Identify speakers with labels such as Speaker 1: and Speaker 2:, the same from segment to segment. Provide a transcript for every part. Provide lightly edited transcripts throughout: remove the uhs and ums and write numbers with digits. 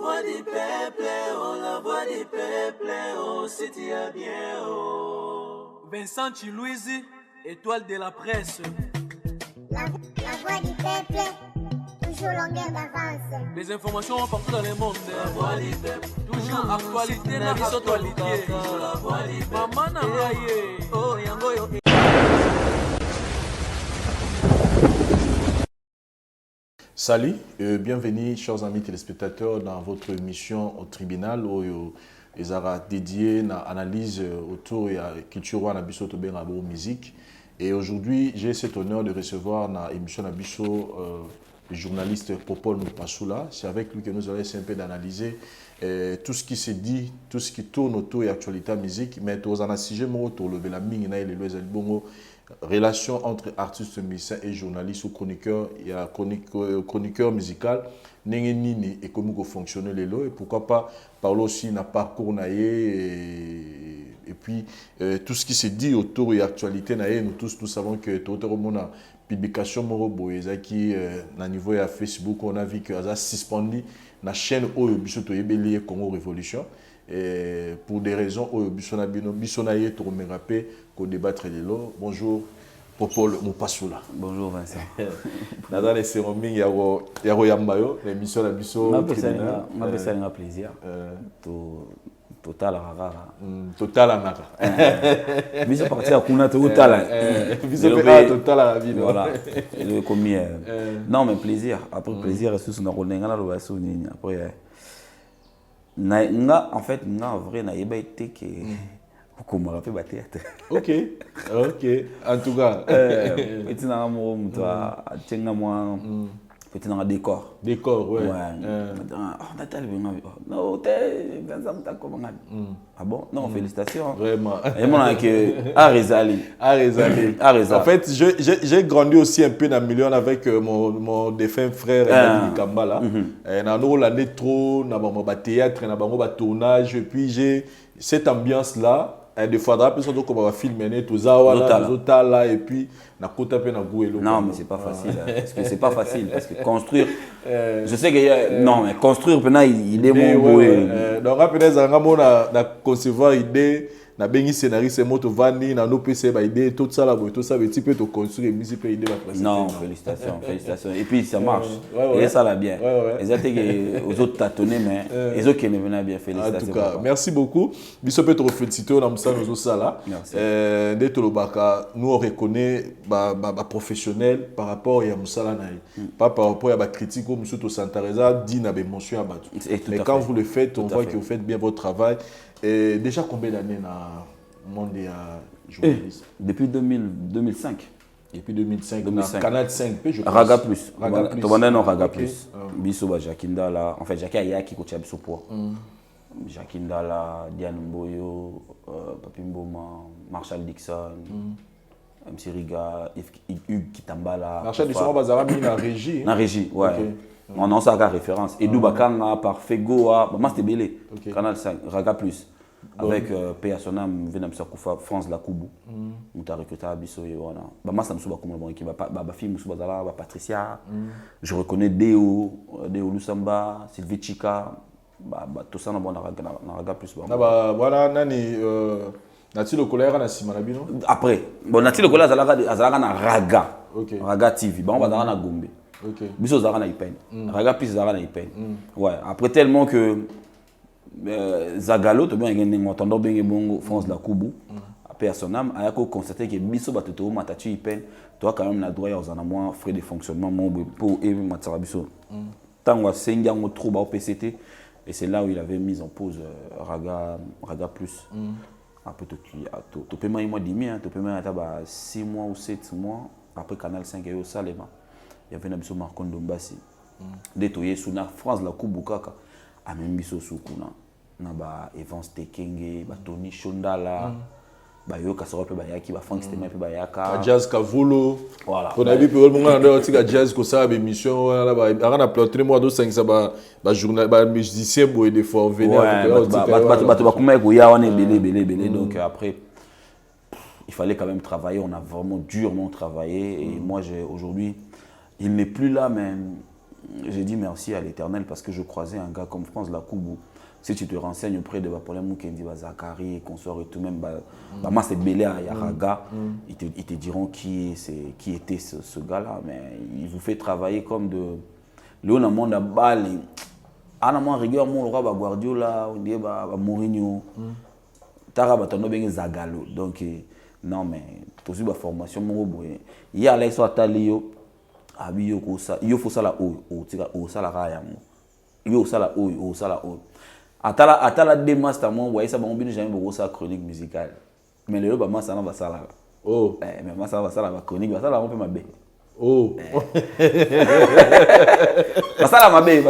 Speaker 1: voix du peuple, oh, la voix du peuple, oh, si tu as bien, oh.
Speaker 2: Vincent Chilouizi, étoile de la presse.
Speaker 3: La voix du peuple, toujours longueur d'avance.
Speaker 2: Les informations partout dans le monde.
Speaker 1: La voix du peuple,
Speaker 2: toujours actualité na actualité.
Speaker 1: La voix du peuple,
Speaker 2: Maman Nangaye.
Speaker 1: oh, yango.
Speaker 4: Salut, bienvenue chers amis téléspectateurs dans votre émission au tribunal où ils sera dédié à l'analyse autour de la culture et de la musique. Et aujourd'hui, j'ai cet honneur de recevoir dans l'émission le journaliste Popol Moupassoula. C'est avec lui que nous allons essayer un peu d'analyser tout ce qui se dit, tout ce qui tourne autour de l'actualité musique. Mais tous en sujet autour de la mine et le relation entre artistes musiciens et journalistes ou chroniqueurs. Il y a chroniqueur musical, nini et comment fonctionne les lots et pourquoi pas parler aussi d'un parcours et puis tout ce qui se dit autour de l'actualité nous tous nous savons que tout le monde a publication morobo qui na niveau de Facebook on a vu que ça suspendu la chaîne Oyo Bisoto Yebeli Congo Révolution. Et pour des raisons où Bissonaye to me rappelle qu'on débattre les lots. Bonjour Popol Moupassoula.
Speaker 5: Bonjour Vincent.
Speaker 4: Dans les cérémonies yaro yambayo l'émission la biso.
Speaker 5: Ma besa nga plaisir. Total rara.
Speaker 4: Total anara.
Speaker 5: Biso parti à kuna total.
Speaker 4: Biso pas total à la vie.
Speaker 5: Voilà. Le commis. Non mais plaisir. Après plaisir c'est sur na ronenga na lo baso nini après. En fait, en vrai, na yeba été que beaucoup me rappelle ba théâtre.
Speaker 4: OK. En tout cas,
Speaker 5: petit na mo mutwa tenga moi petit na décor.
Speaker 4: Décor, ouais.
Speaker 5: Oh, Natal bien. Non, t'es Vincent ta comment. Ah bon? Non, félicitations.
Speaker 4: Vraiment.
Speaker 5: Et moi que Arizali.
Speaker 4: En fait, j'ai grandi aussi un peu dans le milieu avec mon défunt frère Kambala. Dans nos l'année trop, dans le théâtre, dans le tournage, et puis j'ai cette ambiance là. Des fois, dans le film, on va filmer tout ça, là, et puis on a côté peu
Speaker 5: non, mais c'est pas facile. Parce que c'est pas facile. Parce que construire. Je sais que. Non, mais construire, il est mon
Speaker 4: donc, après, on a concevoir idée. Na bengi scénariste moto vandi na no PC ba idée tout ça petit peu te construire musique peut idée la
Speaker 5: non félicitations et puis ça marche et ça va bien les autres aux autres tâtonner mais les autres qui ne venaient bien félicitations
Speaker 4: en tout cas merci beaucoup biso peut te féliciter on a ça nous ça là dès to lobaka nous on reconnaît ba professionnel par rapport à musala na pas par rapport à ba critique ou monsieur to santareza dit na be mention à batu mais quand vous le faites on voit que vous faites bien votre travail. Et déjà combien d'années dans le monde des journalistes?
Speaker 5: Depuis 2005.
Speaker 4: Depuis 2005. Canal 5, je pense.
Speaker 5: Raga Plus. Raga Plus. Biso Jakinda là. En fait, Jacques Ayaki qui a biso poids. Jakinda là, Diane Mboyo, Papi Mboma, Marshall Dixon, MC Riga, Hugues Kitambala.
Speaker 4: Marshall Dixon, on va mis la régie.
Speaker 5: La régie, ouais. On a ça référence. Et Bakanga par Fego, Master Belé, Canal 5, Raga Plus. Avec P.A. Sonam, Venam Sakoufa, France Lakoubou. Nous avons recruté à Bisso et voilà. Massa Moussouba comme bon équipe, fille Moussouba Zala, Patricia. Je reconnais Deo Lusamba, Sylvie Chika. Tout ça, on a Raga Plus.
Speaker 4: Voilà, Nani. Nati le colère na Simanabino.
Speaker 5: Après, bon Nati le colère Zalaga na Raga. Raga TV. Bon, on va dans na Gombe. Biso Zara na Ipen. Raga Plus Zara na Ipen. Ouais, après tellement que Zagalo, tu bien entendre bien bon France la Koubou. Personnam a constaté que Biso Batoto Matatu Ipen, toi quand même la droit aux en moins frais de fonctionnement pour et Matsara Biso. Tant que Senga on trouve au PCT et c'est là où il avait mis en pause Raga Plus. Après tu paiement il m'a dit bien, tu paiement à 6 mois ou 7 mois après Canal 5 et au Salema. Il y avait un biso Marcon Dombassi. Détoyé sous la France la Koubukaka. A même biso soukuna. Na ba Evans Tekenge, ba Tony Shondala. Ba yo kasoro pe ba yaki ba Frank Stema pe ba yaka.
Speaker 4: Jazz Kavulo.
Speaker 5: Voilà.
Speaker 4: On a vu pe monde na tika jazz ko ça émission là ba ara plotre mois do 5 ça ba journal ba musicien boy des fois venir
Speaker 5: ba kuma ko ya wana belé donc après il fallait quand même travailler, on a vraiment durement travaillé et moi aujourd'hui il n'est plus là mais j'ai dit merci à l'Éternel parce que je croisais un gars comme France Lakoubou. Si tu te renseignes auprès de Paulin Moukendi, Zachary, consort et tout, même c'est Belé à Yaraga, ils te diront qui était ce gars-là. Mais il vous fait travailler comme de. Léon Monde à balle. À un rigueur, mon roi Guardiola, on dit Mourinho. Tara Batono ben Zagalo. Donc, non, mais tout de formation, mon boy. Il y a là, ils sont allés. Il faut ça là haut. Il ça là rayamo. Il ça là haut. Ça là haut. Atala démas tamon ouais ça bon bien jamais beaucoup ça chronique musicale mais le ba massa na ba sala
Speaker 4: oh
Speaker 5: mais massa va sala ba chronique ba sala on peut mabe
Speaker 4: oh
Speaker 5: ba sala mabe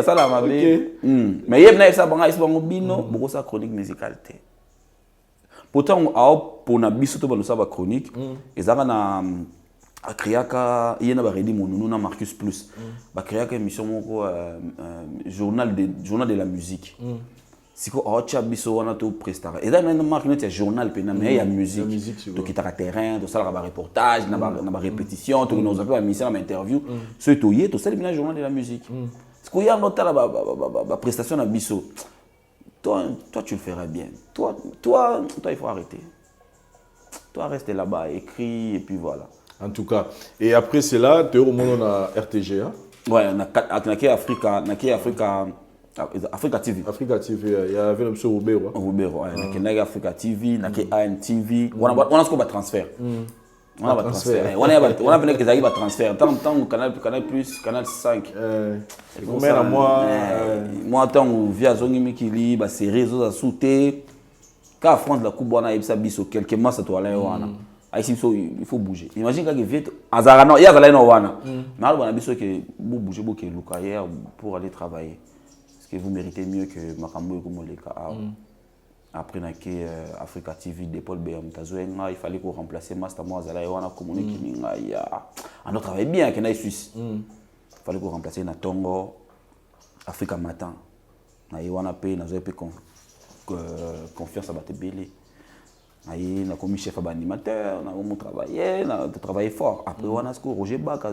Speaker 5: mais yeb na ça banga isba ngobino beaucoup ça chronique musicale te pourtant pour na biso to ba no ça ba chronique ezaka na akriaka yena ba redi monunu na Marcus Plus ba kriaka émission moko journal de la musique. Si vous avez un prestataire, et là, il y a journal, mais il y a musique. Donc, il y a terrain, il y a reportage, il y a répétition, il y a une interview. C'est tout, il y a un journal de la musique. Si vous avez une prestation à Bisso, toi, tu le feras bien. Toi, il faut arrêter. Toi, reste là-bas, écris, et puis voilà.
Speaker 4: En tout cas, et après cela, tu es au monde à RTGA.
Speaker 5: Ouais, on a Africa TV.
Speaker 4: Africa TV, il y avait le monsieur Robert.
Speaker 5: Robert, ouais. Africa TV, ANTV. On a ce qu'on va transfert. On a transfert. On a besoin que ça aille transfert. Tant Canal Plus, Canal 5. Moi, tant via Zongi Mikili, c'est réseaux à sauter. Quand France la coupe, on a eu ça biso quelques mois ça doit aller il faut bouger. Imagine quand il vient Azarano, il y a Zaleno wana. Mais on a biso que vous bougez beaucoup pour aller travailler. Vous méritez mieux que Makambo et Komoleka. Après, Africa TV, Depol Béam, il fallait qu'on remplace Master Moazala et on a communiqué. On a travaillé bien avec les Suisse. Il fallait qu'on remplace Natongo, Africa Matin. On a payé, on a payé confiance à Batebele. On a commis chef animateur, on a travaillé fort. Après, on a Roger Bak,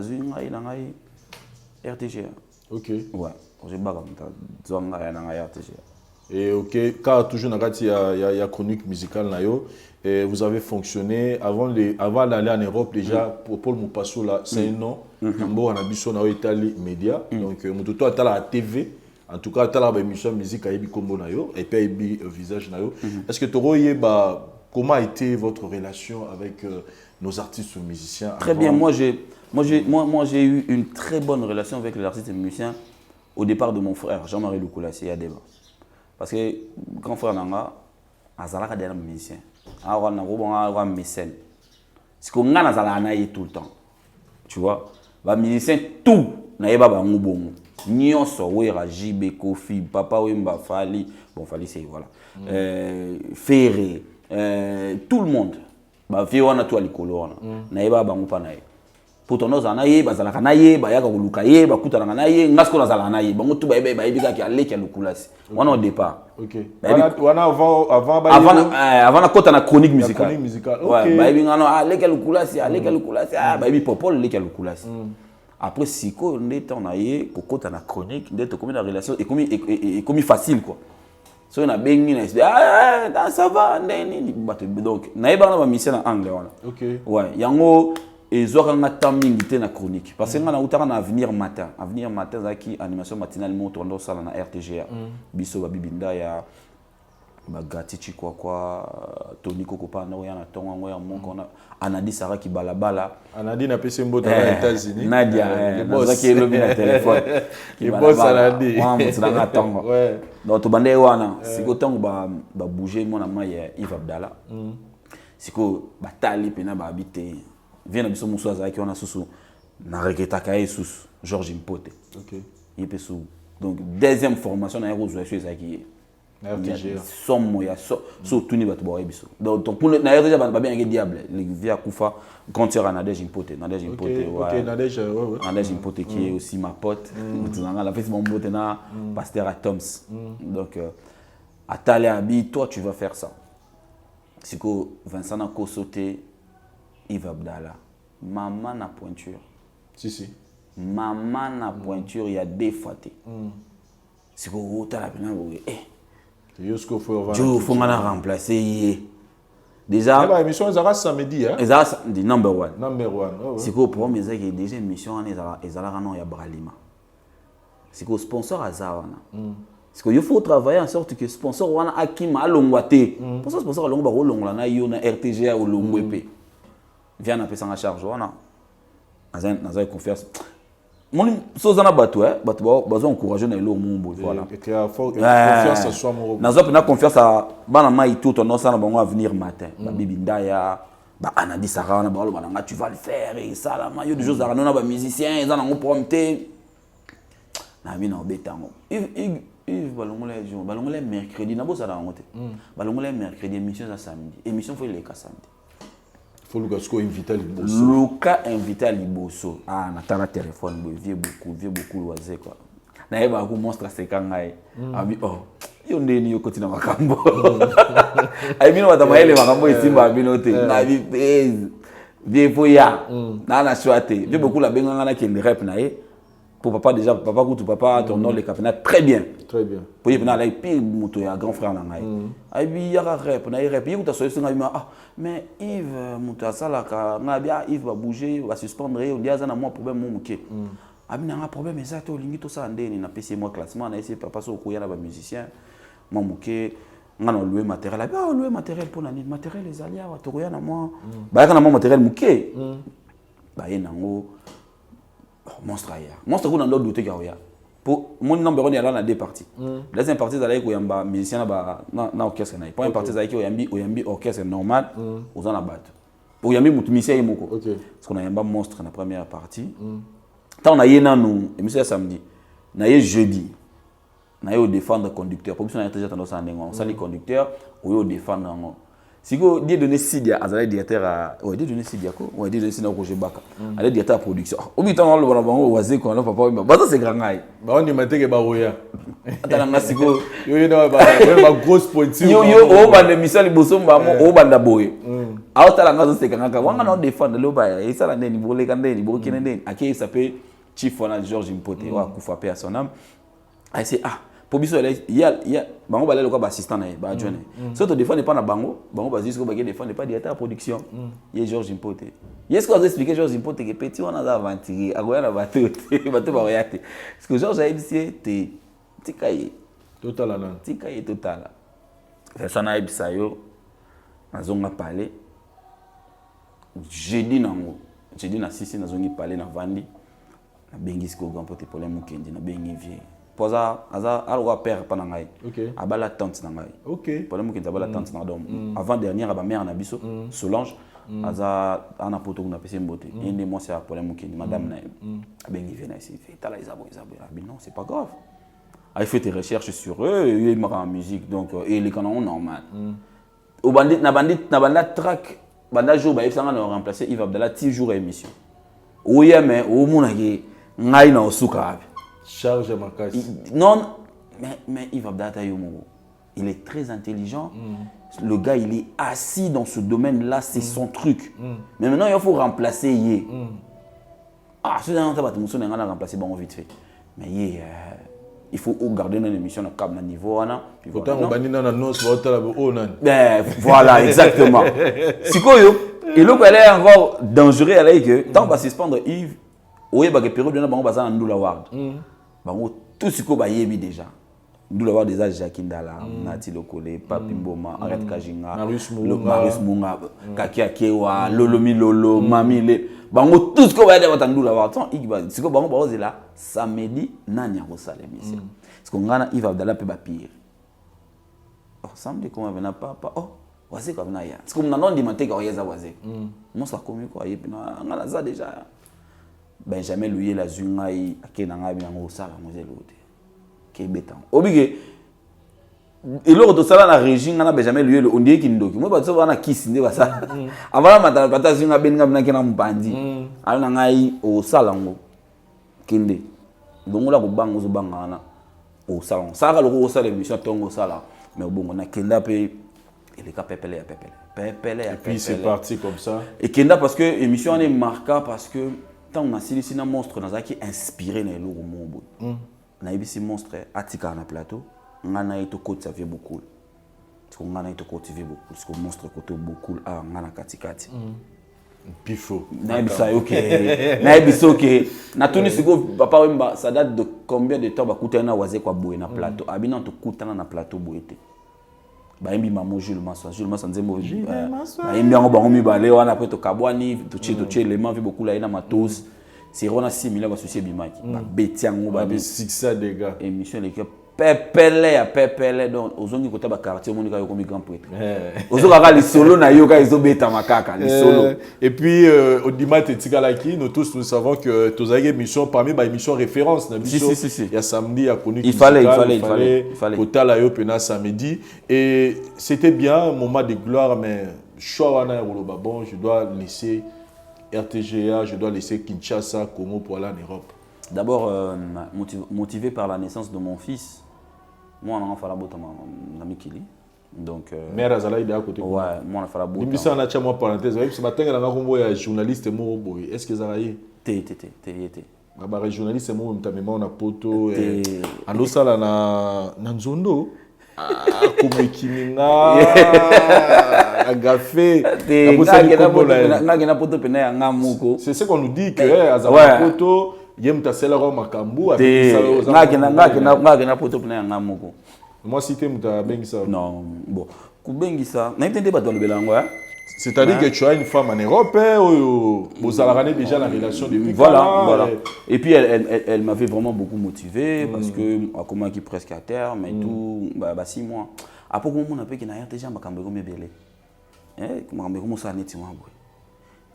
Speaker 5: RTGA.
Speaker 4: Ok.
Speaker 5: Ouais.
Speaker 4: Et ok, car toujours il y a chronique musicale et vous avez fonctionné avant d'aller en Europe déjà pour Paul Moupasso là c'est un nom on a biso na Italie média donc mututo atala la TV en tout cas atala ba émission musique ayebi kombo na yo et puis ayebi visage na yo est-ce que toroye ba comment a été votre relation avec nos artistes musiciens?
Speaker 5: Très bien, moi j'ai eu une très bonne relation avec les artistes et musiciens. Au départ de mon frère, Jean-Marie Loukoulassi à Débat. Parce que grand frère Nanga, Azalaka est un musicien. Un mécène. C'est qu'on a Azalaka tout le temps. Tu vois, les musiciens, tout, n'a pas de bon. Nyonso, Wera, Jibé, Kofi, Papa Wemba, Fali, bon, Fali c'est voilà. Ferré, tout le monde. Fiona, toi, les colons, n'a pas de bon. Pourtant nous en aïe bazalaka naïe bayaka kulukaye bakuta na naïe ngasko na zala naïe bango tout baïbe baïbika ki aleki lukulasi on au départ
Speaker 4: OK wana avant
Speaker 5: na kota na chronique musicale
Speaker 4: ouais
Speaker 5: baïbi ngano aleki lukulasi baïbi popol leki lukulasi après siko ndeta on aïe kokota na chronique ndeta comme la relation et comme facile quoi so na bengi na ça va ndeni donc naïba na ba mission en anglais voilà
Speaker 4: OK
Speaker 5: ouais yango et zoranga taming te na chronique parce que nga na utaka na avenir matin zaki animation matinale mo tondo sala na RTGA biso ba bibinda ya ba gatichi quoi Tony Kokopa na ya na tonga ngo ya monko na Anadi Sara ki balabala
Speaker 4: Anadi na pese mboto na États-Unis
Speaker 5: Nadia zaki lobi na téléphone
Speaker 4: ki boss Anadi
Speaker 5: wa mutsa na tonga ouais donc to bande wana siko tongo ba bouger mona maye Yves Abdallah siko batali pena ba habiter vient na biso muso azaki on a susu na reketaka yesus Georges Mpote
Speaker 4: OK
Speaker 5: yepesu donc deuxième formation na yako zo ezaki somo ya so tuni bato ba biso donc pour na déjà ba bien ngi diable les via kufa concert à Nadège Mpote
Speaker 4: OK
Speaker 5: Nadège Mpote qui est aussi ma pote mutunanga la fesse mon mbote na pasteur à Toms donc atale abi toi tu vas faire ça siko Vincent na ko sauter Yves Abdallah, maman na pointure.
Speaker 4: Si.
Speaker 5: maman na pointure il y a des fois c'est que vous t'as la peine
Speaker 4: Yosko faut
Speaker 5: faut remplacer déjà
Speaker 4: bah émission ezara samedi hein
Speaker 5: ezara samedi number 1 c'est que pour mes amis déjà émission ezara non ya bralima c'est que sponsor azawana c'est que il faut travailler en sorte que sponsor wana akima alongwate pour ça sponsor alongwa ba rolongla na yo na RTGA au longwepe vient na pesa en charge wana naza confiance mon sozana bato bato bazo encourager na elo mumbo voilà
Speaker 4: et que confiance en soi mon
Speaker 5: nazo pena confiance à bana mai tout on ça na bango à venir matin ba bibi ndaya ba anadi sarana ba lo bananga tu vas le faire et ça la mayo de choses arana ba musicien ils en ont prompté na mi na betango Yves balongole mercredi na bosa la ngote balongole mercredi émission ça samedi émission faut les samedi
Speaker 4: faut le gars invité Liboso
Speaker 5: Luka invité à Liboso na tala téléphone vieux beaucoup loisé quoi na eba ko monstre sekangai abi yo ndeni yo kotina makambo ai bino batamaele makambo isimba bino te na bi vieux foya na choate vieux beaucoup la benganga na kende rep na ye pour papa déjà papa kutu papa ton nom le capitaine très bien pour y venir là puis moto ya grand frère na ngai ai bi ya rep na rep y kuta so singa mais Yves moto asala ka na bia Yves va bouger va suspendre on dit azana moi problème mon muke abi na problème exact olingi to sa ndeni na PC moi classement na essayer papa so ko ya na ba musicien mon muke ngana louer matériel abi louer matériel pour na matériel les alia wa to ya na moi ba kana moi matériel muke ba yenango monstre kuna ndo douter ka oya pour mon numéro ni ala na deux parties deuxième partie za ko yamba musicien na orchestre na première partie za ko yambi orchestre normal aux na bato pour yambi mutu musicien yemoko parce qu'on a yamba monstre na première partie tant on a yena nous émission samedi na ye jeudi na yo défendre conducteur pour que on a déjà tendance à ndengo on sali conducteur ou yo défendre ngo siko die donner Sidia azali directeur à die donner Sidia ko die donner Sidia ko jebaka ale directeur à production obi tant lo bana bango waze ko na papa ba ça c'est grand ngai
Speaker 4: ba on mateke ba roya
Speaker 5: atala ngasiko
Speaker 4: yo ba grosse pointure
Speaker 5: yo o ba de misali bosomba mo o ba ndaboye awtala ngazo c'est grand ngai wanga na défendre lo ba e sala ndeni bolé kandeni bo kinendeni aki s'appelle Chief Wana George Mpote wa kufa paix à son âme ai c'est pour biso il y a bango balé le quoi assistant na ba adjoint so to défendre pas na bango ba disco ba défendre pas directeur à production il George Impote est-ce que vous expliquer George Impote que petit on a aventuré agoya na bateau ba royate parce que George a dit te tikaye
Speaker 4: total nan
Speaker 5: tikaye total ça na ibisa yo nazonga parler jeudi na sisi nazongi parler na vandi na bengi siko grand pote problème mukendi na bengi vie poza aza alwa père pana ngai abala tante na ngai problème mukendi abala tante na dom avant dernière ba mère na biso Solange aza ana poto na pese mbote inde moi c'est problème mukendi madame na bengi vie na ici fait tala izabo non c'est pas grave il fait des recherches sur eux il m'a en musique donc et les canons normal au bandit na banda track banda jour ba ifsanga na remplacer Yves Abdallah 10 jours émission oya mais au monaki ngai na osuka
Speaker 4: charge makasi
Speaker 5: non mais Yves Abdallah yomo il est très intelligent le gars il est assis dans ce domaine là c'est son truc mais maintenant il faut remplacer yé c'est dans ta bateau on a remplacé bon vite fait mais yé il faut garder une émission à cap niveau puis voilà exactement sikoyo et l'autre elle est encore dangereux elle est que tant va suspendre Yves oye ba que période na bango bazana ndula ward bango tout siko ba yebi déjà ndula ward déjà Jacques Ndala Nati Lokole Papi Mboma Arrête Kajinga Marius Munga Kaki Akewa Lolomi Lolo Mami le bango tout siko ba de ndula ward tant Yves siko bango ba ozela samedi nani ya kosala émission parce que ngana Yves Abdallah pe ba pire samedi comment venait papa wazé comme na ya parce que non dimanche ka oyeza wazé moi ça comme quoi yebi na ngana za déjà Benjamin Louis la zungai akenanga biango sala mozelote ke betan obige eloko to sala na régime na Benjamin Louis on dit kindoki moi ba so bana kiss nde ba sala avant matala pata zunga benga bina kena mbandi ala ngai o sala ngo kinde dongola ko bango zo bangana o sala sala loko o sala émission tongo sala mais bongo na kenda pe il ka pepele ya
Speaker 4: et puis c'est parti comme ça
Speaker 5: et kenda parce que émission est marquée parce que tant on a si un monstre dans qui inspiré na eloko mombo na ibisi monstre atika na plateau ngana ito côté ça fait beaucoup parce que ngana ito cultiver beaucoup parce que monstre côté beaucoup a ngana katikati
Speaker 4: Pifo.
Speaker 5: na ibisa OK na ibisa OK na tuni siko papa wemba ça date de combien de temps ba kutana waze kwa boye na plateau abina to kutana na plateau boyete ba yimbi mamo Jules Massa nzembo ba yimbi ngo bango mibale wana pe to kabwani to che les mains vi beaucoup la ina matos c'est rona 6 millions ba souci bimaki ba betiango ba
Speaker 4: Ba 6 des gars.
Speaker 5: émission l'équipe pepele donc ozongi kota ba quartier monika yo comme grand prêtre ozoka li solo na yo ka ezobeta makaka li solo
Speaker 4: et puis Odima Tetikalaki nous tous nous savons que tozaki émission parmi ba émission référence na biso
Speaker 5: si.
Speaker 4: il y a samedi à connu
Speaker 5: il fallait
Speaker 4: kotala yo pena samedi et c'était bien un moment de gloire mais choix na roloba bon je dois laisser RTGA je dois laisser Kinshasa Congo pour aller en Europe.
Speaker 5: D'abord motivé par la naissance de mon fils. Moi, on a fait la botte à Mikili. Donc,
Speaker 4: mère Azalaï de à côté.
Speaker 5: Ouais, moi, on a fait la botte.
Speaker 4: Il ça, on a tiré moi parenthèse. Ce matin, il y a un journaliste. Est-ce que ça va y
Speaker 5: T'es.
Speaker 4: Les journalistes, on a poto. Alors, ça, là, na Nzondo. Comme Kiminga. Agafé. C'est ce qu'on nous dit que Azalaï poto. Moi cité muta bengisa.
Speaker 5: Non, bon. Kubengisa, na itende ba tolobelango hein.
Speaker 4: C'est-à-dire que tu as une femme en Europe ou vous avez déjà la relation depuis
Speaker 5: voilà. Et puis elle m'avait vraiment beaucoup motivé parce que à comment qui presque à terme et tout bah 6 mois. Après comment on a fait qu'il n'a déjà makambe comme belé. Comment ça net moi.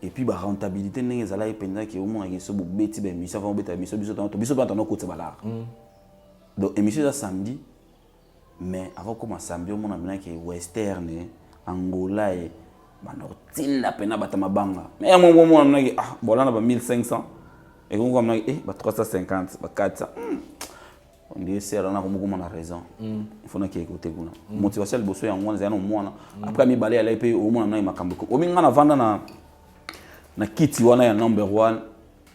Speaker 5: Et puis la rentabilité n'est pas pendant que au moins il se bêti ben mission va bêta mission biso pas dans côté balar. Donc émission ça samedi mais avant comme samedi on a maintenant que western Angola et Manortina pena batama banga. Mais à un moment on a dit ah bon là on a 1500 et on a dit 350 400. On dit c'est là on a comme on a raison. Il faut na écouter kuna. Motivation le bosso ya ngwana zana mwana. Après mi balé ala pe au moins na makambo. Au minga na vanda na kiti wana ya number 1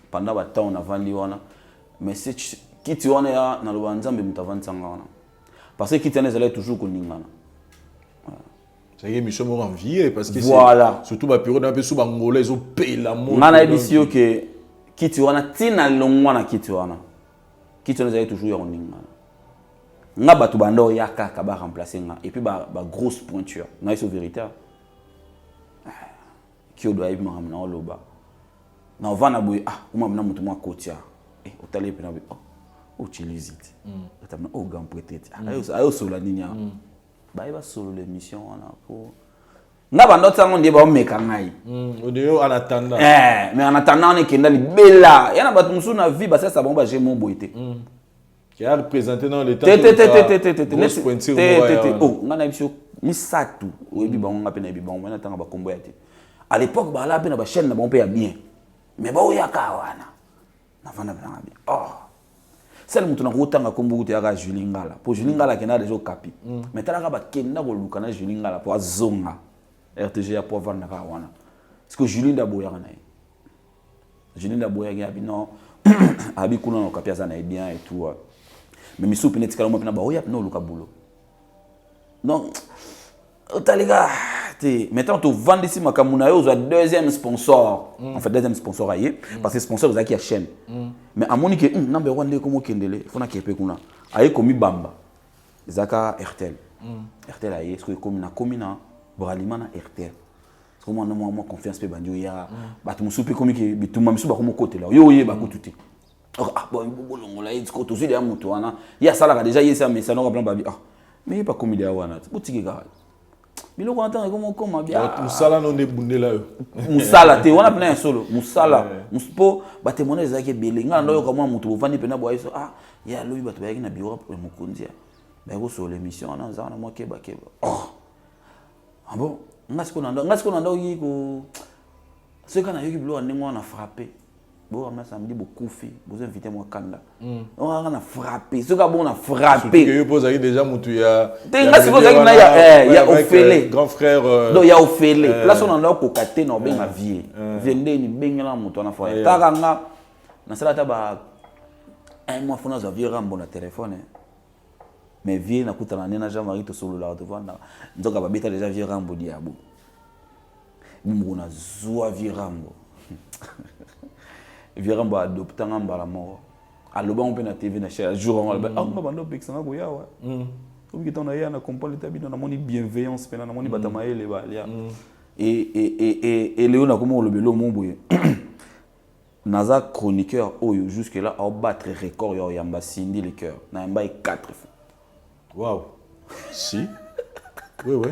Speaker 5: pendant ba temps na vandi wana mais c'est kiti wana ya na lubanzambe mutavantsanga wana parce que kiti wana zala toujours koningana
Speaker 4: ça y est mission mo envier parce que
Speaker 5: voilà.
Speaker 4: Surtout ba période un peu sous bangolais ils ont payé la mort
Speaker 5: ngana ebisio que kiti wana tina longwa na kiti wana zala toujours ya koningana nga batu bando yaka ka ba remplacer nga et puis ba grosse pointure na iso vérité qui doit être na loba na vana boy uma mna mutu mwa kotia otale pe na utilizite otamna grand prêtre ayo solo ninya ba iba solo l'émission wana ko nga bando tsango ndiye ba meka ngai
Speaker 4: odeyo en attendant
Speaker 5: mais en attendant on est kenda libela yana batu musu na vie ba ça bon ba jemo boité
Speaker 4: qui a représenté dans le temps
Speaker 5: nga na bisho misatu oyebi bango nga pe na bi bango na tanga ba kombo yate à l'époque ba la pe na ba chaîne na bon pe ya bien mais ba oya ka wana na vanda na bien celle mutu na kutanga kombo kuti ya Julie Ngala pour Julie Ngala kena déjà capi mais tala ka ba kenda ko luka na Julie Ngala pour azonga RTG ya pour vanda ka wana parce que Julie Ndaboya na Julie Ndaboya ya bi non abi kuna na capi za na bien et tout mais mi soupe netika mo pe na ba oya no luka bulo non Otaliga, maintenant tu vends ici ma kamuna yo un deuxième sponsor. En fait deuxième sponsor aïe parce que sponsor vous qui a chaîne. Mais à monique number 1 comme kendele, faut na kepe kuna. Aïe komi bamba. Zaka RTL. RTL aïe est-ce que comme na bralima na RTL. Parce que moi confiance pe bandio ya batu musupi komi ke bituma misu ba komo côté là. Yo ye ba ko tuti. Ah bon bolongo là est-ce que to zile ya mutu wana. Ya sala déjà yesa mais ça no blanc babi. Mais il pas comme il y a wana. Boutique ga. Bilo ko entendre comment bien
Speaker 4: musala non ne bundela yo
Speaker 5: musala te wana pena solo musala muspo ba témoigner zaki belinga ndo yo kama mutu bovani pena bo aiso ya lobi bato bayaki na bureau pour mukundia ba ko sur l'émission na za na mo keba bon ngasiko na ndo yiko ce kana yoki bilo ndengwa na frapper bon on a samedi beaucoup fait vous invitez moi kanda on a frappé ce gars bon on a frappé
Speaker 4: que yo pose déjà mutu ya
Speaker 5: ya Ophélie
Speaker 4: grand frère
Speaker 5: donc ya Ophélie place on a ko katé no benga vie vende ni bengela mutu na frère takanga na sala ta ba un mois fona za vieux rambo na téléphone mais vieux na kutana nena Jean-Marie to solo la to vanda nzoka ba beta déjà vieux rambo diabo mungu na zwa vieux rambo vieux rambo adopta ngamba la mort aloba on peut na TV na chaque jour on ba on ba ndo pixanga ko yawa comme que ton na comprendre l'état bien na moni bienveillance pena na moni batama ele ba lia et Léon a comment le belo mon boye naza chroniqueur oyo jusque là a battre record yo yamba Cindy le cœur na yamba 4 fois.
Speaker 4: Waouh. Si. Oui.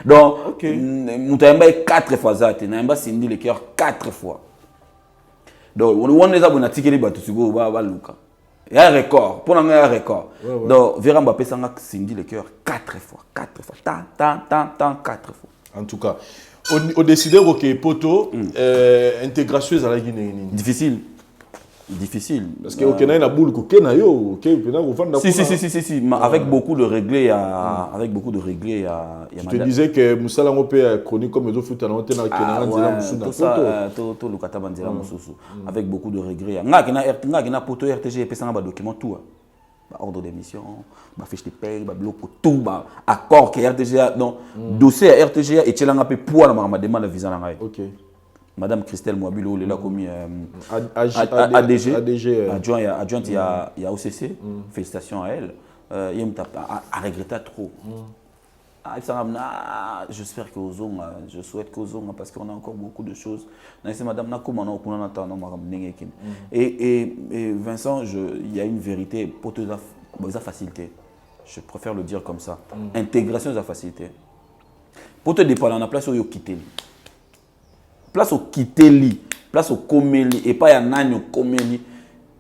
Speaker 5: Donc OK. Muta yamba 4 fois zate na yamba Cindy le cœur 4 fois. Donc on les a bona tikeli batu sigo ba luka. Il y a un record, pour un record. Ouais. Donc Vera Mbappé sanga Cindy le cœur 4 fois. 4 fois. 4 fois.
Speaker 4: En tout cas, on décidé que poto intégration à la Guinée. Difficile. Parce que au Kenya na boule ko Kenya yo, OK, pena ko vanda.
Speaker 5: Si, avec beaucoup de réglés avec beaucoup de réglés
Speaker 4: Je te disais que Moussala Ngopé chronique comme les autres foot na Kenya nzela mususu na poto.
Speaker 5: To lukata banzela mususu avec beaucoup de réglés. Nga na poto RTG pesanga ba document tout. Ordre d'émission, fiche de paye, bloc tout, accord que RTGA, donc dossier RTGA et tchelanga pe poids na ma demande de visa na ngai.
Speaker 4: OK.
Speaker 5: Madame Christelle Mouabilo, elle a commis ADG, adjointe il y a OCC. Félicitations à elle. Il a regretté trop. J'espère que je souhaite que parce qu'on a encore beaucoup de choses. Madame et Vincent, il y a une vérité pour te la facilité. Je préfère le dire comme ça. Intégration de la facilité. Pour te dépendre, on a place où il quitter. Place au quitter, place au coméli et pas y a nani au coméli.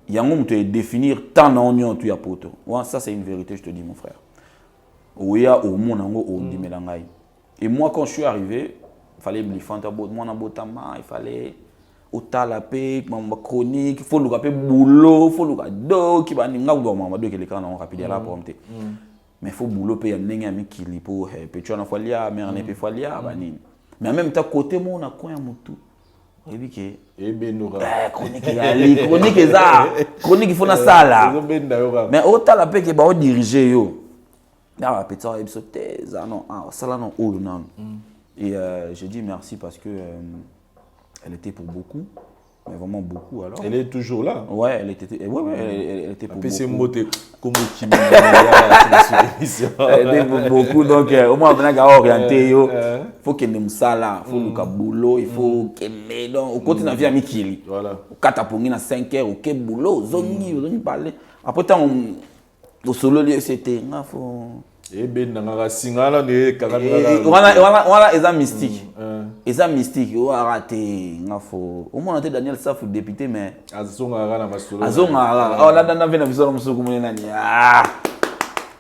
Speaker 5: Il y a un moment de définir tant d'oignons tu as poto. Ça c'est une vérité, je te dis mon frère. Et moi, quand je suis arrivé, il fallait me faire il fallait autant la paix, ma chronique, il faut le rappeler boulot, il faut le rappeler qui va nous rapide là pour monter. Mais il faut boulot payer un ami qui li pour tu as folia, mais on est pas folia, mais en même temps côté moi on a quoi un motu. Et puis que chronique est ça, chronique il faut na ça là. Mais autant la paix qui va diriger yo. Ah, petit sauté, non, ça là non, oh non. Et je dis merci parce que elle était pour beaucoup, mais vraiment beaucoup alors.
Speaker 4: Elle est toujours là.
Speaker 5: Ouais, elle était pour beaucoup.
Speaker 4: C'est moté comme qui
Speaker 5: elle était pour beaucoup donc au moins on a orienté yo. Faut qu'elle nous ça là, faut le boulot, il faut qu'elle donc au continue via Mikili.
Speaker 4: Voilà.
Speaker 5: Au katapongi na 5 heures, OK boulot, zongi parler. Après temps au solo c'était faut
Speaker 4: ben nanga singala ne kakana
Speaker 5: voilà eza mystique eza mystique o raté ngafo au moins Daniel Safou député mais
Speaker 4: azonga na masolo
Speaker 5: azonga la dana vena bisolo musuku mune nani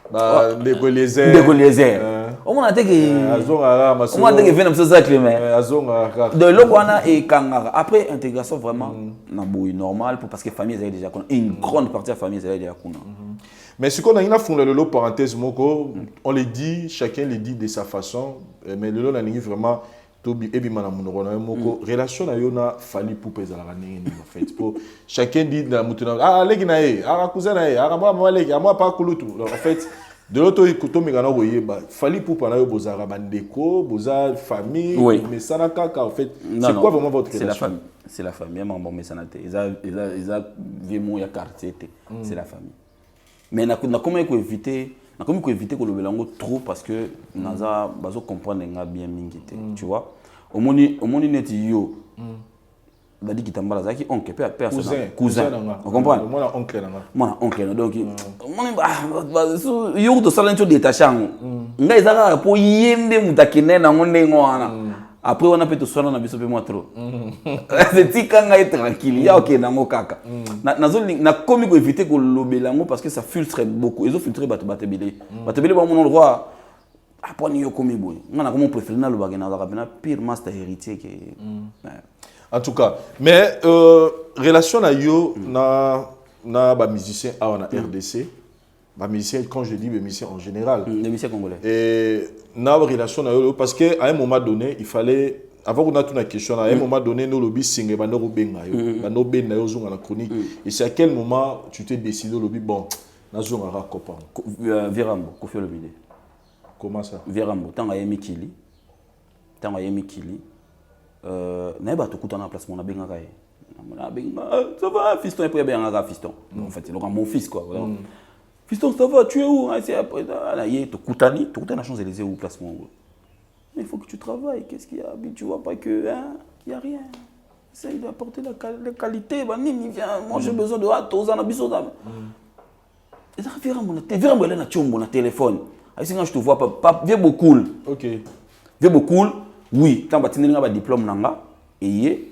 Speaker 4: ba Ndegoliezer
Speaker 5: au moins que
Speaker 4: azonga masolo
Speaker 5: au moins que vena bisolo zakle mais
Speaker 4: azonga
Speaker 5: de lokwana et kangara après intégration vraiment na boui normal parce que famille est déjà une grande partie de la famille est déjà kuna.
Speaker 4: Mais ce qu'on a une fondé le parenthèse moko, on le dit, chacun le dit de sa façon, mais le lot a vraiment tobi ebi mana munoro moko relation na yo na fali pour peser la nini en fait pour chacun dit na mutuna legi na e cousin na e moi legi moi pas kulutu en fait de l'autre côté mais kana voyer ba fali pour na yo bozara bandeko boza famille mais ça na kaka en fait c'est quoi vraiment votre relation?
Speaker 5: C'est la famille maman mais ça na te ils a vraiment ya quartier c'est la famille. Mais na comment éviter que le belango trop parce que naza bazo comprendre nga bien mingité tu vois au moni net yo badi kitambala zaki oncle cousin on comprend moi oncle donc moni yo to salancho détachant nga ezaka po yende mutakine na ngonde ngwana après on a peut soana na biso pe moi trop c'est tikanga être tranquille ya OK na ngokaka na komi ko éviter ko lobelango parce que ça filtre beaucoup ils ont filtré batebele ba mon droit après ni yo komi boy ngana comme préféré na lobaka na zakapena pire master héritier que
Speaker 4: en tout cas mais relation na yo na ba musicien a na RDC ba musicien quand je dis ba musicien en général
Speaker 5: les musiciens congolais
Speaker 4: et na relation na yo parce que à un moment donné il fallait avant qu'on a toute la question, à un moment donné, nous lobby singe, bando benga yo, bando benga yo zonga la chronique. Et c'est à quel moment tu t'es décidé lobby bon, na zonga ra copain.
Speaker 5: Virambo, Kofi Olomide.
Speaker 4: Comment ça?
Speaker 5: Virambo, tant ayemi kili, na ba to kutana place mon benga kaye. Na benga, ça va fiston et puis benga fiston. En fait, c'est mon fils quoi. Fiston, ça va, tu es où? C'est après là, y to kutana Champs-Élysées où place mon. Mais il faut que tu travailles. Qu'est-ce qu'il y a? Tu vois pas que il y a rien. Essaye d'apporter la qualité. Moi j'ai besoin de tous en abisso d'âme. Et ça fait vraiment na chombo na téléphone. Quand je te vois pas viens beaucoup.
Speaker 4: OK.
Speaker 5: Viens beaucoup. Oui, tant batiner nga ba diplôme nanga et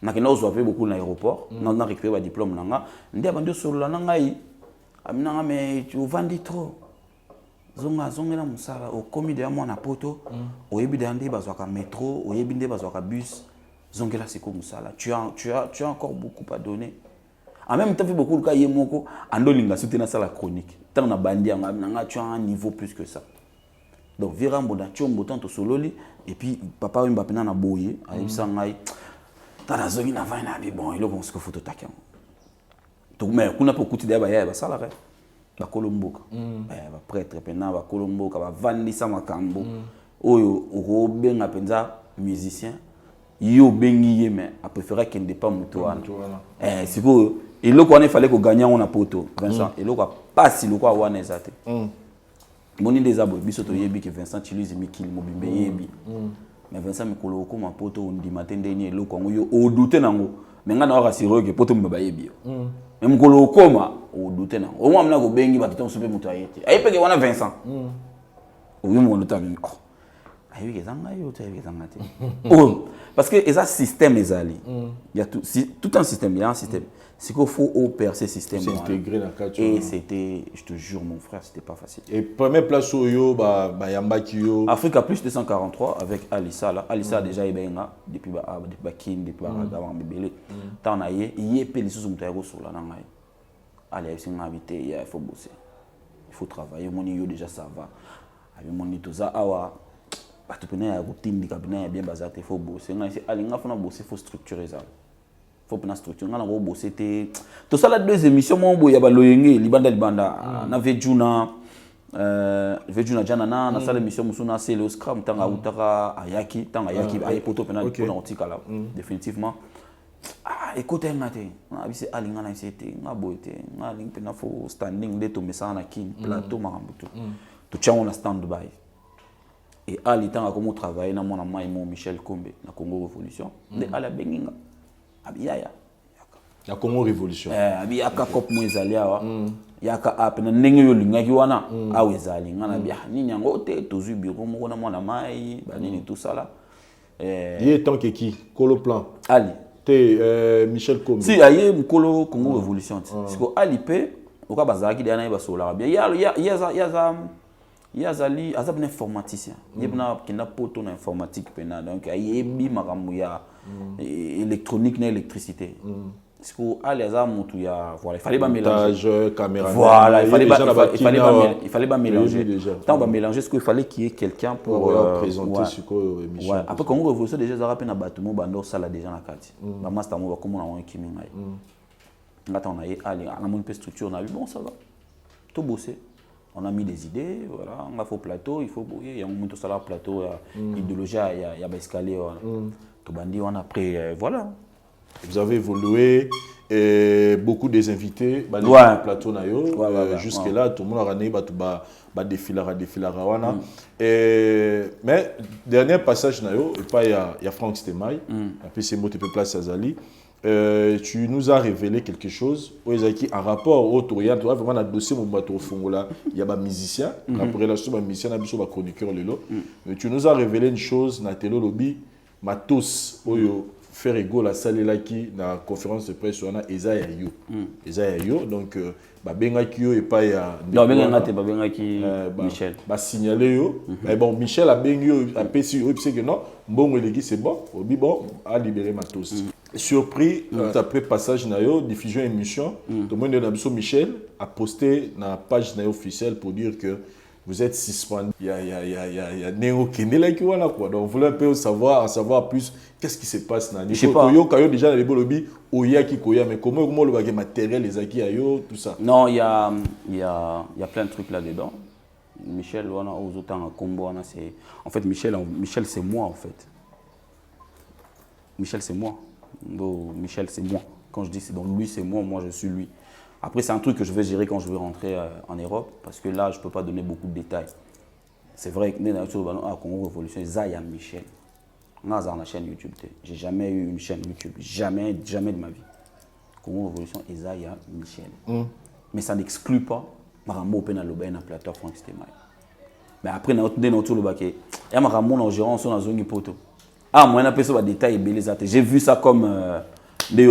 Speaker 5: na kena ozo beaucoup na aéroport, na récupérer ba diplôme nanga. Ndia bande solo la nanga yi. Aminanga mais tu vendis trop. Zonga na musala au commis de moi na poto oyebi dande bazwaka métro oyebi nde bazwaka bus zongela siko musala tu as encore beaucoup à donner en même temps fait beaucoup ka yemoko andolinga soutenir ça la chronique tant na bandi nga tu as un niveau plus que ça donc Virambo na chombo tanto sololi et puis papa wimba pena na boye ayibisa ngai tala zongi na vaina bi bon ilo bonsko photo takiam to mais kuna pokuti de ba ya ba sala re ba kolomboka ba prêtre pena ba kolomboka ba vandisa makambo oyo obenga penza musicien yo bengi ye mais a préféré qu'il ne pas mutoana siko eloko wana fallait ko gagner on a poto Vincent eloko pas si loko wana ezate moni des abo biso to yebi que Vincent Chiluzi mikili mobimbe yebi mais Vincent mikolo ko ma poto on di matin dernier eloko ngo yo o douter nango mais nga na rassurer que poto mbaba yebi mais mkolo koma o douter nango o mwamna ko bengi ba kiton sope muto ayete ayepeke wana Vincent oyo mo ndota bi ayi kezanga yo to ayi kezanga te parce que eza système ezali il y a tout un système, il y a un système. C'est qu'il faut percer ce système.
Speaker 4: C'est intégré dans le cadre.
Speaker 5: Et c'était, je te jure mon frère, c'était pas facile.
Speaker 4: Et première place au yo, Yamba Kiyo.
Speaker 5: Afrique a plus 243 avec Alissa là. Alissa déjà est bien depuis Bakin, depuis Baragama, Bébélé. Tant a yé, il y a peu de choses qui sont sur la langue. Allez, il faut bosser, il faut travailler. Mon yo déjà ça va. Avec mon tout ça, awa. Tu peux pas routine du cabinet bien basé, il faut bosser. Allez, il faut bosser, il faut structurer ça. Faut pas structurer. On a bossé. Tout ça la deux émissions, mon boy, il y a Loyenge, Libanda, na Vejuna, Vejuna Janana, na salle émission Musuna, c'est le Scrum, Tanga Utara, Ayaki, Tanga Ayaki, Ayapoto, Penal, Ponantica, définitivement. Écoutez, on a vu Alinga, on a essayé, on a boité, on a link, on a fait standing, de tomber ça, on a kin, plateau, Marambutu. Tout ça, on a stand-by. Et Ali, tant comme on travaille, na mon ami Michel Kombe, na Congo Révolution, de ala Benginga. Abiyaya.
Speaker 4: La Congo Révolution.
Speaker 5: Abiyaka kop mo ezali awa. Yaka ape na ndenge yo lingaki wana awe ezali ngana bia nini yango te tozu biro moko na mwana mai ba nini tout ça là.
Speaker 4: Yé tant que qui Kolo Plan.
Speaker 5: Ali.
Speaker 4: Te Michel Kombe.
Speaker 5: Si aye mkolo Congo Révolution. Siko Ali pe oka bazaki de na ba sola bia. Yazali azab informaticien. Yebna kina poto na informatique pena donc ayebi makambo ya électronique na électricité. Parce que Ali azab mutu ya voilà, il fallait pas mélanger
Speaker 4: caméra.
Speaker 5: Voilà, il fallait pas mélanger. Tant on mélanger ce qu'il fallait qu'il y ait quelqu'un pour
Speaker 4: présenter ce que émission.
Speaker 5: Ouais, après quand on révolution déjà za rapena batumo bando sala déjà na kati. Ba master mo ba comme on a kimi ngai. Ngata on a Ali na mon structure on a vu bon ça va. Tout bosser. On a mis des idées, voilà, on a fait plateau, il faut il y a un moment tout ça là plateau, idéologie, il y a escalier, tout bandi on a pris, voilà.
Speaker 4: Vous avez évolué, beaucoup des invités, plateau nayo, jusque là tout le monde a ramené défilara. Mais dernier passage nayo, et pas il y a Franck Stemay, après c'est mots tu peux placer Azali. Tu nous as révélé quelque chose en rapport au Torian, tu vois vraiment dans le dossier mon bateau fongola, il y a des musiciens, après la chose des musiciens, il y a des chroniqueurs mais tu nous as révélé une chose dans le lobby, matos faire ego la salle là qui na conférence de presse on a Ezayayo donc benga kio et pas ya
Speaker 5: non benga te benga ki Michel
Speaker 4: signaler yo mais bon Michel a bengi a pesi yo c'est que non mbongo legi c'est bon a libéré matos surpris après passage na yo diffusion émission tout le monde na biso Michel a posté na page na officielle pour dire que vous êtes suspendu. Il y a Néo Kendela qui est là, quoi. Donc, vous voulez un peu en savoir plus. Qu'est-ce qui se passe dans
Speaker 5: Je sais pas.
Speaker 4: Déjà, les lobby, Oya qui koya, mais comment le matériel, les acquis, tout ça.
Speaker 5: Non, il y a plein de trucs là-dedans. Michel, on a aux autant un combo. En fait, Michel, c'est moi, en fait. Michel, c'est moi. Donc, Michel, c'est moi. Quand je dis c'est donc lui, c'est moi, moi, je suis lui. Après, c'est un truc que je vais gérer quand je vais rentrer en Europe, parce que là, je ne peux pas donner beaucoup de détails. C'est vrai que à Congo Révolution, Zaya Michel. On a une chaîne YouTube. J'ai jamais eu une chaîne YouTube. Jamais de ma vie. Congo Révolution, Zaya Michel. Mais ça n'exclut pas Marambo Open Aloba na plateau Frank Stemay. Mais après, il y a Marambo en gérant son zone poto. Ah, moi, je n'ai pas de détails. J'ai vu ça comme. Et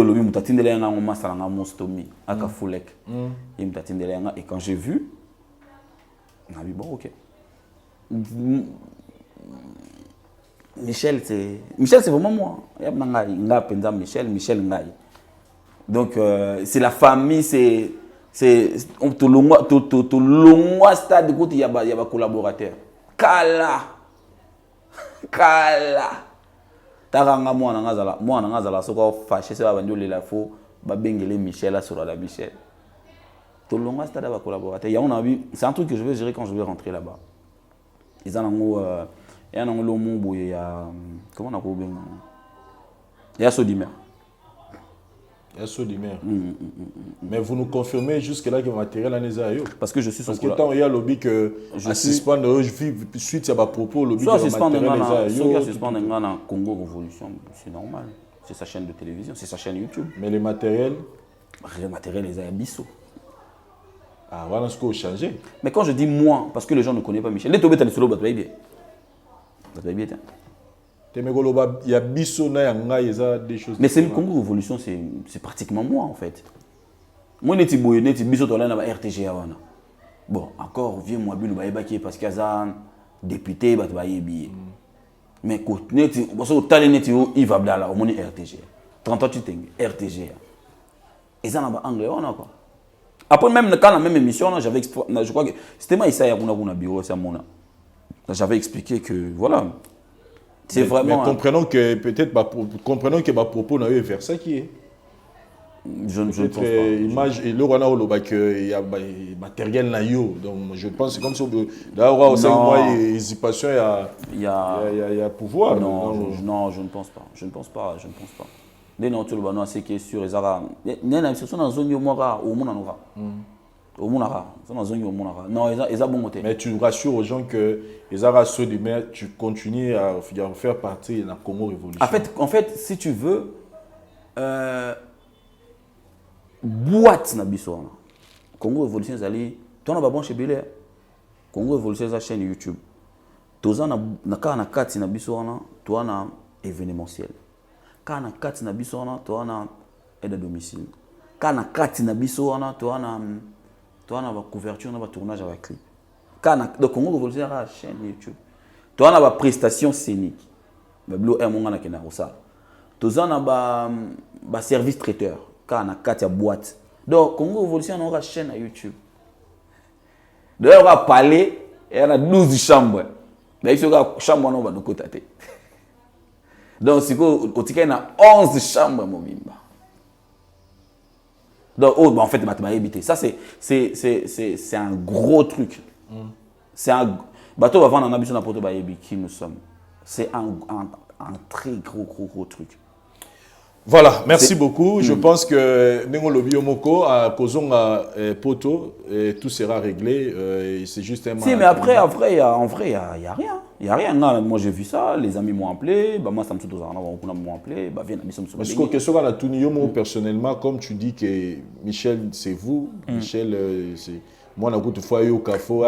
Speaker 5: quand j'ai vu, on a dit bon, ok. Michel, c'est vraiment moi. Michel Ngaï. Donc, c'est la famille, c'est tout le stade de il y a des collaborateurs. Kala. Taranga moi nangazala soko fâché c'est ba ndole la fo ba bengele Michel sur la Michel. Tout le long stade ba collaborateur. C'est un truc que je vais gérer quand je vais rentrer là-bas. Ils en il y a un lomo boye ya comment on appelle bien. Il y a Sodimer.
Speaker 4: Mais vous nous confirmez jusque-là que le matériel en est à eux.
Speaker 5: Parce que je suis son
Speaker 4: Parce que tant il y a lobby que suspendre suite à ma propos lobby
Speaker 5: soit suspendre en Congo Révolution, c'est normal. C'est sa chaîne de télévision, c'est sa chaîne YouTube.
Speaker 4: Mais le matériel
Speaker 5: les a bisso.
Speaker 4: Ah voilà ce qu'on a changé.
Speaker 5: Mais quand je dis moi, parce que les gens ne connaissent pas Michel, les tobé solo bat bien.
Speaker 4: Il y a bisso na yanga des choses.
Speaker 5: Mais c'est une Congo Révolution, c'est pratiquement moi en fait. Moi neti boye neti bisso to la na RTG wana. Bon, encore vieux moi bino ba ebaki parce qu'il y a député ba yebi. Mais ko neti boso tali neti il va blala au moni RTG. 38 teng RTG. Et ça na ba anglais on a quoi. Après même quand la même émission j'avais je crois que c'était moi Issa ya kuna bureau ça mona. J'avais expliqué que voilà. C'est vraiment.
Speaker 4: Mais comprenons que peut-être ma propos n'a eu vers ça qui est.
Speaker 5: Je ne pense pas.
Speaker 4: Image et le Rwanda au il y a matériel na yo donc je pense comme ça d'ailleurs au 5 mois hésitation il y a pouvoir.
Speaker 5: Non, je ne pense pas. Dès que tu le c'est qui est sûr ezara. Nena ce sont dans zone yo mora au monde anora. Au Mounara, non, ils ont bon côté.
Speaker 4: Mais tu rassures aux gens que les Arassos du maire, tu continues à faire partie de la Congo Révolution.
Speaker 5: En fait, si tu veux, boîte na biso. Congo Révolution zali, tu as bon chez Belé. Congo Révolution sa chaîne YouTube. Tu as na kati na biso tu as na événementiel. Quand na kati na biso tu as na aide à domicile. Quand na kati na biso tu as na tu as une couverture, un tournage avec clip. Donc, Congo Révolution a une chaîne YouTube. Tu as une prestation scénique. Tu as un service traiteur. Tu as une boîte. Donc, Congo Révolution a une chaîne YouTube. D'ailleurs, on va parler, il y a 12 chambres. Mais il y a une chambre qui va nous côté. Donc, il y a 11 chambres. Donc, en fait, ça, c'est un gros truc. C'est un bateau va vendre en ambition n'importe qui nous sommes. C'est un très gros truc.
Speaker 4: Voilà, merci beaucoup. Je pense que Nengo Lobi Omoko à Kozonga Poto, tout sera réglé. C'est juste un.
Speaker 5: Si, mais après, en vrai, il n'y a rien. Il n'y a rien. Non, moi, j'ai vu ça. Les amis m'ont appelé. Moi, ça me saoule. M'ont appelé. Viens,
Speaker 4: parce que question qu'on a tout niveau personnellement, comme tu dis que Michel, c'est vous. Michel, c'est. Moi, on a toutefois eu au café.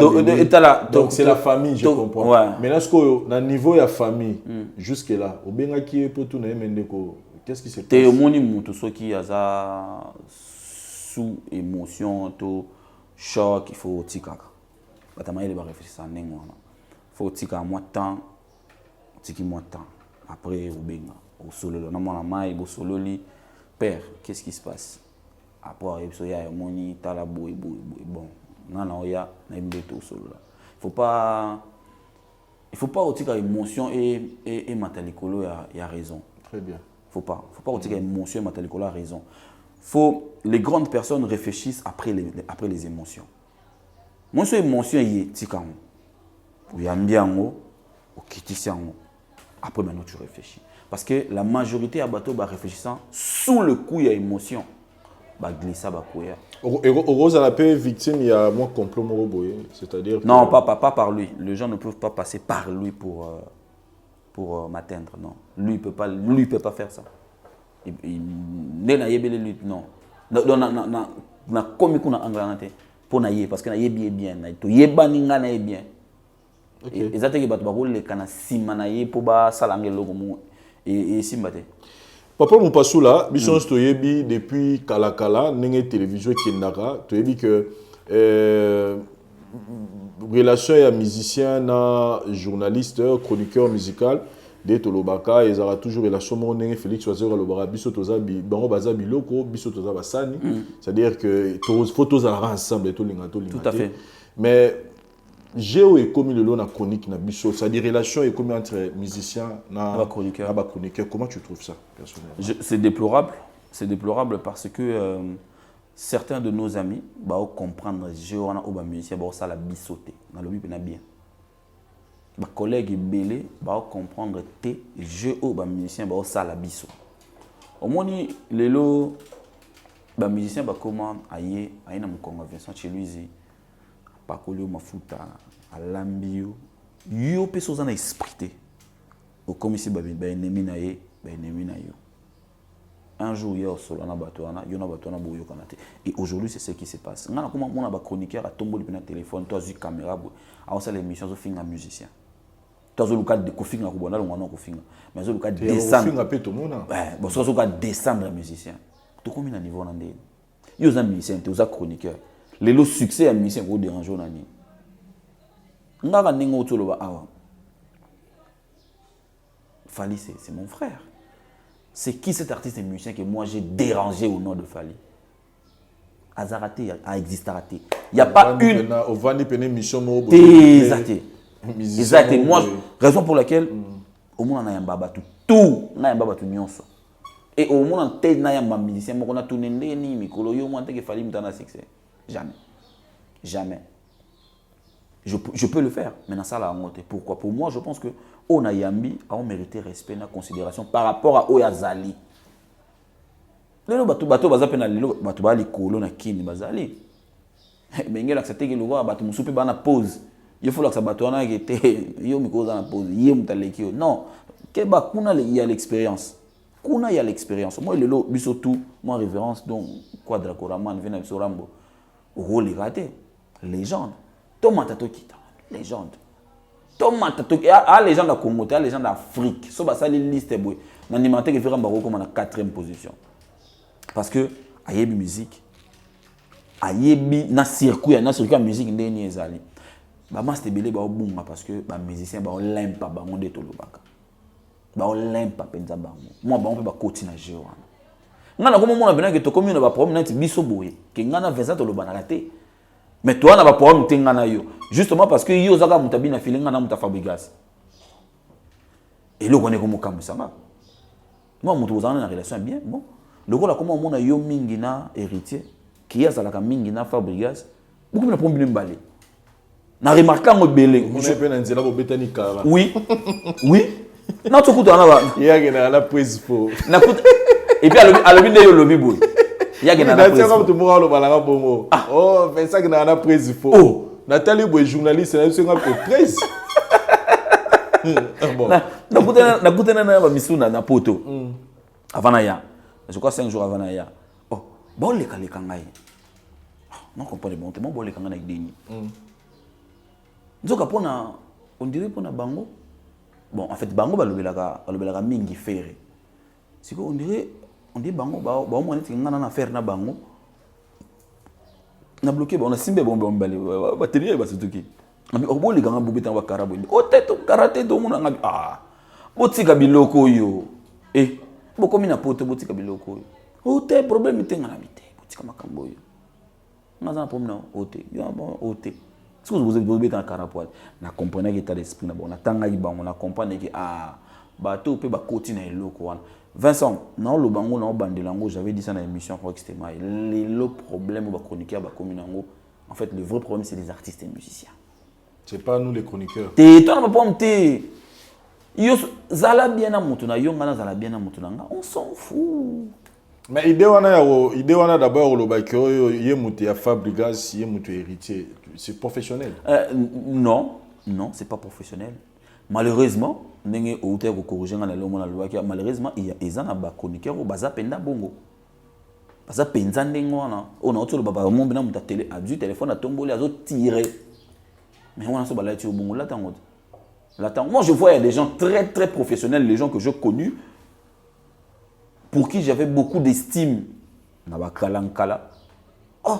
Speaker 4: Donc, c'est la famille, je comprends.
Speaker 5: Ouais.
Speaker 4: Mais là, dans le niveau de la famille, jusque-là, au Bengaki et Poto, qu'est-ce qui se passe?
Speaker 5: Au monde, tout ce qui a sous émotion, tout choc, il faut tika. Il faut réfléchir à ça. Il faut tika moi temps, tiki moi temps. Après, au benga, au solo, on a mon amai, au solo li. Père, qu'est-ce qui se passe? Après, il y a moni, talabo, bon. Non, il y a un au solo là. faut pas otika émotion et matalikolo y a raison.
Speaker 4: Très bien.
Speaker 5: Faut pas otika émotion et matalikolo a raison. Les grandes personnes réfléchissent après les émotions. Moi sur émotion y tika ngo. Yambiango, okitisiango. Après maintenant tu réfléchis. Parce que la majorité à bateau ba réfléchissant sous le coup il y a émotion. Ba glissa ba koya.
Speaker 4: Rose à la paix victime, il y a moins complot moroboye, c'est-à-dire
Speaker 5: non, pas par lui. Les gens ne peuvent pas passer par lui pour m'atteindre. Non, lui il peut pas faire ça. Il n'a yebele lutte non. Na komi kuna anglanate pour na parce que na yebi bien na to yeba ninga na bien. Exactement que bato ba rôle kana sima na ye pour ba salange logo mu et simbate.
Speaker 4: Papa Moupassoula, Bison Stoyebi, depuis Kalakala, Nenge Télévision Kendaka, tu as dit que relation à musicien, na journaliste, chroniqueur musical, de Tolobaka, ils auront toujours relation avec Félix Oazeur, Alobara, Bisso Toza, Bango Baza Biloko, Bisso Toza Bassani. C'est-à-dire que les photos ensemble, tout
Speaker 5: à fait.
Speaker 4: Mais Géo est comme le long na chronique na biso, c'est-à-dire relation est comme entre musiciens na chroniqueur. Comment tu trouves ça personnellement?
Speaker 5: C'est déplorable. C'est déplorable parce que certains de nos amis bah comprendre Géo na oba musicien bah ça la bisoté na lobi na bien. Ba collègue belé bah comprendre té Géo ba musicien bah ça la biso. Au moins lelo ba musicien bah comment aye na mukonga Vincent chez lui pakoli mafuta alambio yo peso za na esprit au comme ici ba ennemi na ye ba ennemi na yo un jour yo solo na bato wana yo na bato na boyo kanate et aujourd'hui c'est ce qui se passe ngana comment mona ba chroniqueur a tomboli na téléphone toi zu caméra bo a ça l'émission zo finga musicien toi zo luka de kofinga ko bona ngwana ko finga mais zo luka descendre
Speaker 4: finga pe to mona
Speaker 5: bon so ka descendre musicien to komi na niveau na ndé yo za musicien te za chroniqueur. Le succès à musicien vous dérange nani. Ngaka ningo toloba awa. Fally c'est mon frère. C'est qui cet artiste et musicien que moi j'ai dérangé au nom de Fally? Azaraté a existé raté. Il y a pas une
Speaker 4: au vandi pené mission mo.
Speaker 5: Exact. Moi raison pour laquelle au moins na yamba batu tout na yamba batu nyonso. Et au moins en tête na yamba musicien mo na tourner ni mikolo yo mo que Fally mutana succès. Jamais. Je peux le faire, mais dans ça, la honte. Pourquoi? Pour moi, je pense que on a yambi a mérité respect et considération par rapport à Oyazali. Le bateau baza pena le bateau bali kolo na kini bazali. Mais ngela accepter que le roi bateau musupi bana pause. Il faut que ça bateau na été yo mikoza na pause. Yé mutalekio. Non, que ba kuna il y a l'expérience. Kuna il y a l'expérience. Moi le lo biso tout, moi révérence donc Quadra Koraman vena biso Rambo. Rôle raté, légende. Tomata Tokita, légende. Tomata Tokita, ah légende à Congo, ah légende d'Afrique. So bah ça les listes boy. N'animateur qui fait un barreau comme en 4e position. Parce que ayebi musique, ayebi na circuit à musique ndeni ezali. Bah mas te belé bah bunga parce que bah musicien bah on l'aime pas bah on de tolobaka. Bah on l'aime pas penza bango. Moi bah on peut bah continuer à jouer. Ngana comme on a besoin que to commune ba problème na biso boye que ngana Vincent to lobana raté mais toi na ba problème te ngana yo justement parce que yo zaka mutabi na feeling ngana mutafabrigas et le connaît comme kamusanga moi mutu ozana na relation bien bon le gars comment on a yo mingi na héritier qui a zalaka mingi na fabrigas beaucoup na pombi mbale na remarquant ngo belé
Speaker 4: je peux na nzela ko betani kara
Speaker 5: oui na to kuta na ba
Speaker 4: ya na prise fo
Speaker 5: na kuta et puis à l'objet de l'objet boy il y a gagné
Speaker 4: na comme tout monde le balanga bongo oh Vincent que na prise fo Nathalie boy journaliste na so ngap presse
Speaker 5: bon na kuta na ba misuna na poto avant na ya je crois 5 jours avant na ya oh bon le ngai non comprendre bon te bon le kanga na deni nzoka pona on dirait pona bango bon en fait bango ba lobelaka mingi ferré c'est qu'on dirait bango ba au moins ngana na faire na bango na bloqué on a simbe bombe mbali batterie ba sutuki on li ganga bubita wa karabo o teto karate do muna ngabi botika biloko yo boko mina poto botika biloko yo o te problème tenga na bite botika makambo yo ngaza na problème na o te yo bon o te Si vous avez un carapouat, na comprenez que état d'esprit na bon, na tanga ki bango, na comprendre que bateau peut ba continuer le quoi. Vincent, non le bango na bandelango, j'avais dit ça dans l'émission, je crois que c'était mal. Le problème ba chroniqueur ba communango, en fait le vrai problème c'est les artistes et musiciens.
Speaker 4: C'est pas nous les chroniqueurs.
Speaker 5: T'es toi na pas monter. Yo zala bien na mutu na yo ngana zala bien na mutu na nga, on s'en fout.
Speaker 4: Mais idée wana d'abord le bakio yé mutu ya Fabregas, yé mutu héritier, c'est professionnel.
Speaker 5: Non, c'est pas professionnel. Malheureusement, ndenge outé ko corriger ngana le mona loi kia malheureusement il y a ezana ba chroniqueur baza penda bongo. Baza penza ndenge wana, on a autour baba mon bina muta télé a du téléphone a tomboli azo tirer. Mais on a so bala ti bongo là tango. Moi, je vois, il y a des gens très, très professionnels, les gens que j'ai connus, pour qui j'avais beaucoup d'estime. Oh,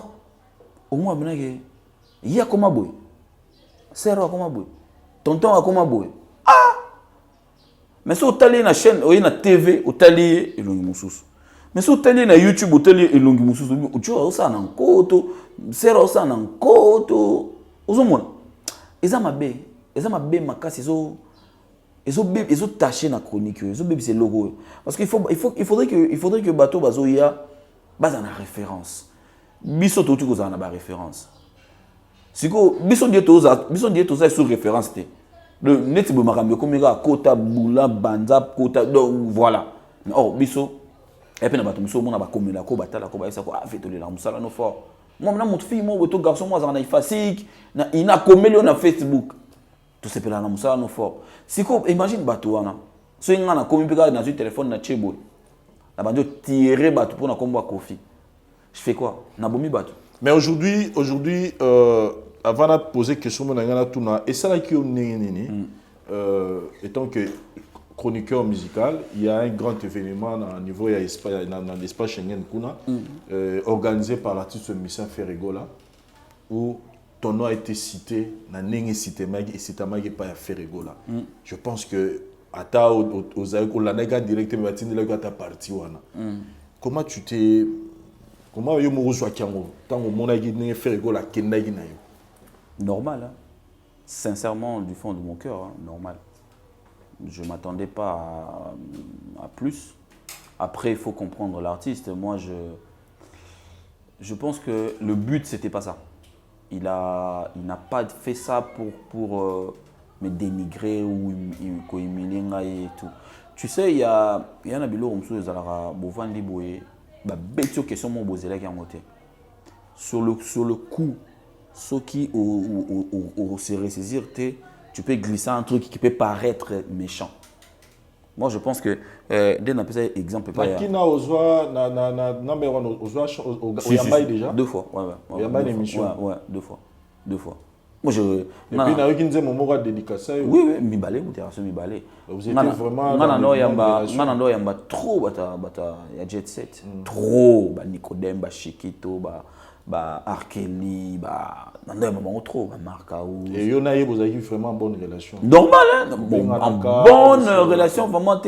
Speaker 5: au moins, il y a comment boy. Sero a comment boy. Tonton a comment boy. Ah! Mais si vous allez na chaîne, ou na TV, vous allez elongi mususu. Mais si vous allez na YouTube, vous allez elongi mususu. Tu vois, ça na nkoto, sero ça na nkoto. Vous avez ils ont ma bé. Ils ont ma casse, ils ont taché la chronique, ils ont c'est logo. Parce qu'il faudrait que bateau bazoya base en référence. Biso tout que ça na référence. Si ko biso die tout ça sur référence té. Le net bo makambe comme ga kota bula banza kota donc voilà. Oh biso et puis na bato muso mona ba komela ko batala ko ba isa ko afetolela musala no fort. Moi na mon fille moi to garçon moi na ifasik na ina komeli na Facebook. Tout ce pela na musala no fort. Si ko imagine bato wana. So nga na komi peka na téléphone na chebo. Na banjo tirer bato pour na kombo kofi. Je fais quoi? Na bomi bato.
Speaker 4: Mais aujourd'hui avant de poser question mon ngana tuna et ça là qui étant que chroniqueur musical, il y a un grand événement au niveau dans l'espace Schengen kuna organisé par l'artiste musicien Ferregola où ton nom a été cité, na nenge cité magi et cité magi pas Ferregola. Je pense que ata aux lanaga directement batine la ta partie wana. Comment yo mo reçoit kiango tango mona gi nenge Ferregola kendagi na yo.
Speaker 5: Normal hein? Sincèrement du fond de mon cœur hein? Normal. Je ne m'attendais pas à plus. Après, il faut comprendre l'artiste. Moi, je pense que le but, ce n'était pas ça. Il n'a pas fait ça pour me dénigrer ou humilier et tout. Tu sais, il y a un abilo comme ça, il y a des questions sur le coup, ceux qui se ressaisir, tu peux glisser un truc qui peut paraître méchant. Moi, je pense que dès qu'on appelle ça exemple, pas
Speaker 4: qui n'a osé déjà
Speaker 5: 2 fois.
Speaker 4: Ouais.
Speaker 5: Ouais, 2 fois. 2 fois. Moi, je.
Speaker 4: Et puis, il y a une moment dédicace.
Speaker 5: Oui, mi balé, vous êtes mi balé.
Speaker 4: Vous étiez vraiment.
Speaker 5: Il y a trop, il y a jet set. Trop, Nicodème, Chiquito, Arkeli, trop, Marcaou.
Speaker 4: Et il y en a vous avez vraiment bonne relation.
Speaker 5: Normal, hein? Bonne relation, vraiment,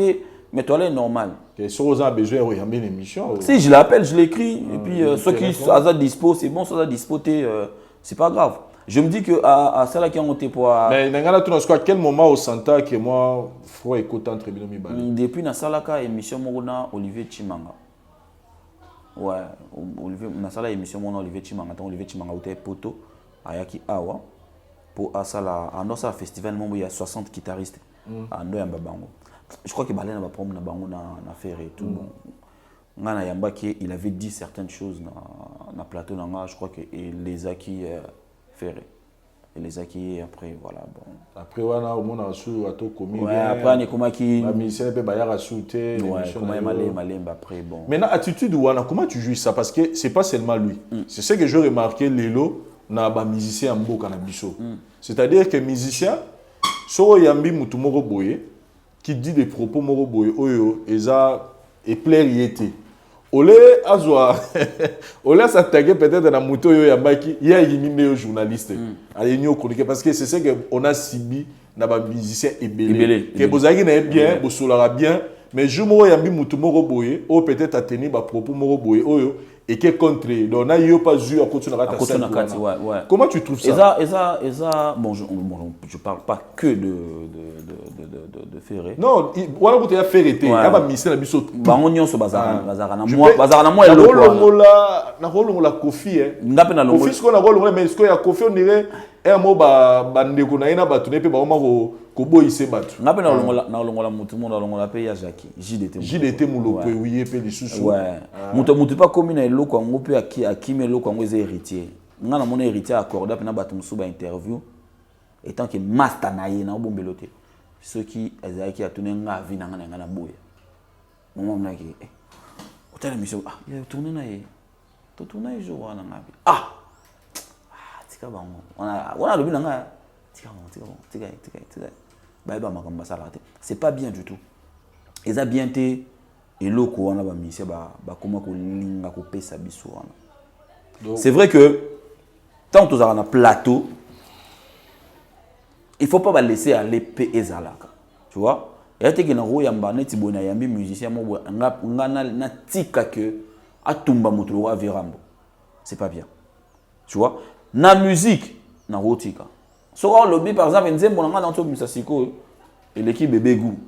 Speaker 5: mais toi, est normal.
Speaker 4: Et si vous avez besoin, il y a une émission.
Speaker 5: Si je l'appelle, je l'écris. Et puis, ceux qui sont dispo, c'est bon, ceux qui sont dispo, c'est pas grave. Je me dis que à celle qui ont été pour.
Speaker 4: Mais à quel moment au Santa que moi, il faut écouter entre Binomi.
Speaker 5: Depuis la Salaka émission Morona, Olivier Chimanga. Ouais, Olivier, na sala émission mon Olivier Chimanga, Olivier Chimanga était poto ayaki awa pour asala anosa festival mon il y a 60 guitaristes ando yamba bango. Je crois que balé na ba prom na bango na faire et tout bon. Ngana yamba qui il avait dit certaines choses na plateau na je crois que les acquis ferré. Et les acquis après voilà bon.
Speaker 4: Après wana au monde sous ato commis.
Speaker 5: Ouais, après ni comment qui
Speaker 4: la ministère peut bayara souté
Speaker 5: comment malemba après bon.
Speaker 4: Maintenant attitude wana comment tu joues ça parce que c'est pas seulement lui. C'est ce que j'ai remarqué Lelo na ba musicien mboka na biso. C'est-à-dire que musicien so yambi mutu moko boye qui dit des propos moko boye oyo eza et plaire yété. Olé azwa olé s'attaquer peut-être dans moto yo yambaki ya yimine journaliste allez nyo chroniquer parce que c'est ce que on a subi na ba musicien ebelé que bozaki na bien bosolara bien mais jour moko yambi mutu moko boye o peut-être a tenir ba propos moko boye oyo et qui est contre. Donc, on a eu pas vu à côté de la
Speaker 5: Côté na kati, ouais.
Speaker 4: Comment tu trouves ça?
Speaker 5: Bon, je parle pas que de Ferré.
Speaker 4: Non, voilà où tu as fait été. Il y a pas mis ça la biso.
Speaker 5: Bango nyonso bazara na moi
Speaker 4: eloko. Na rolo la Kofi hein.
Speaker 5: Ngape na longo.
Speaker 4: Kofi ce qu'on a rolo mais ce qu'on a Kofi on dirait un mot ba ndeko na ina batu ne pe ba ko boyise batu.
Speaker 5: Ngape na longo la mutu na longo la pe ya Jackie.
Speaker 4: JDT mulo pe oui pe les sous.
Speaker 5: Ouais. Mutu pas comme na eloko ngo pe akime eloko ngo eza héritier. Nga na mon héritier accordé pe na batu musu ba interview étant que master na ye na obombelote. Ceux qui ezaki a tourné nga vie na nga na boya. Maman m'a dit hôtel mission il a tourné na ye. To tourner jour na nga. Tika bango. On a le bin nga. Tika. Ba makamba sala te. C'est pas bien du tout. Eza bien té eloko wana ba mission ba koma ko linga ko pesa biso wana. C'est vrai que tant que tu as un plateau, il ne faut pas laisser aller ezalaka. Tu vois? Il y a des gens qui ont des musiciens qui ont des c'est pas bien. Tu vois? Na musique, na rotika. Si on lobby par exemple, et l'équipe bébé goût.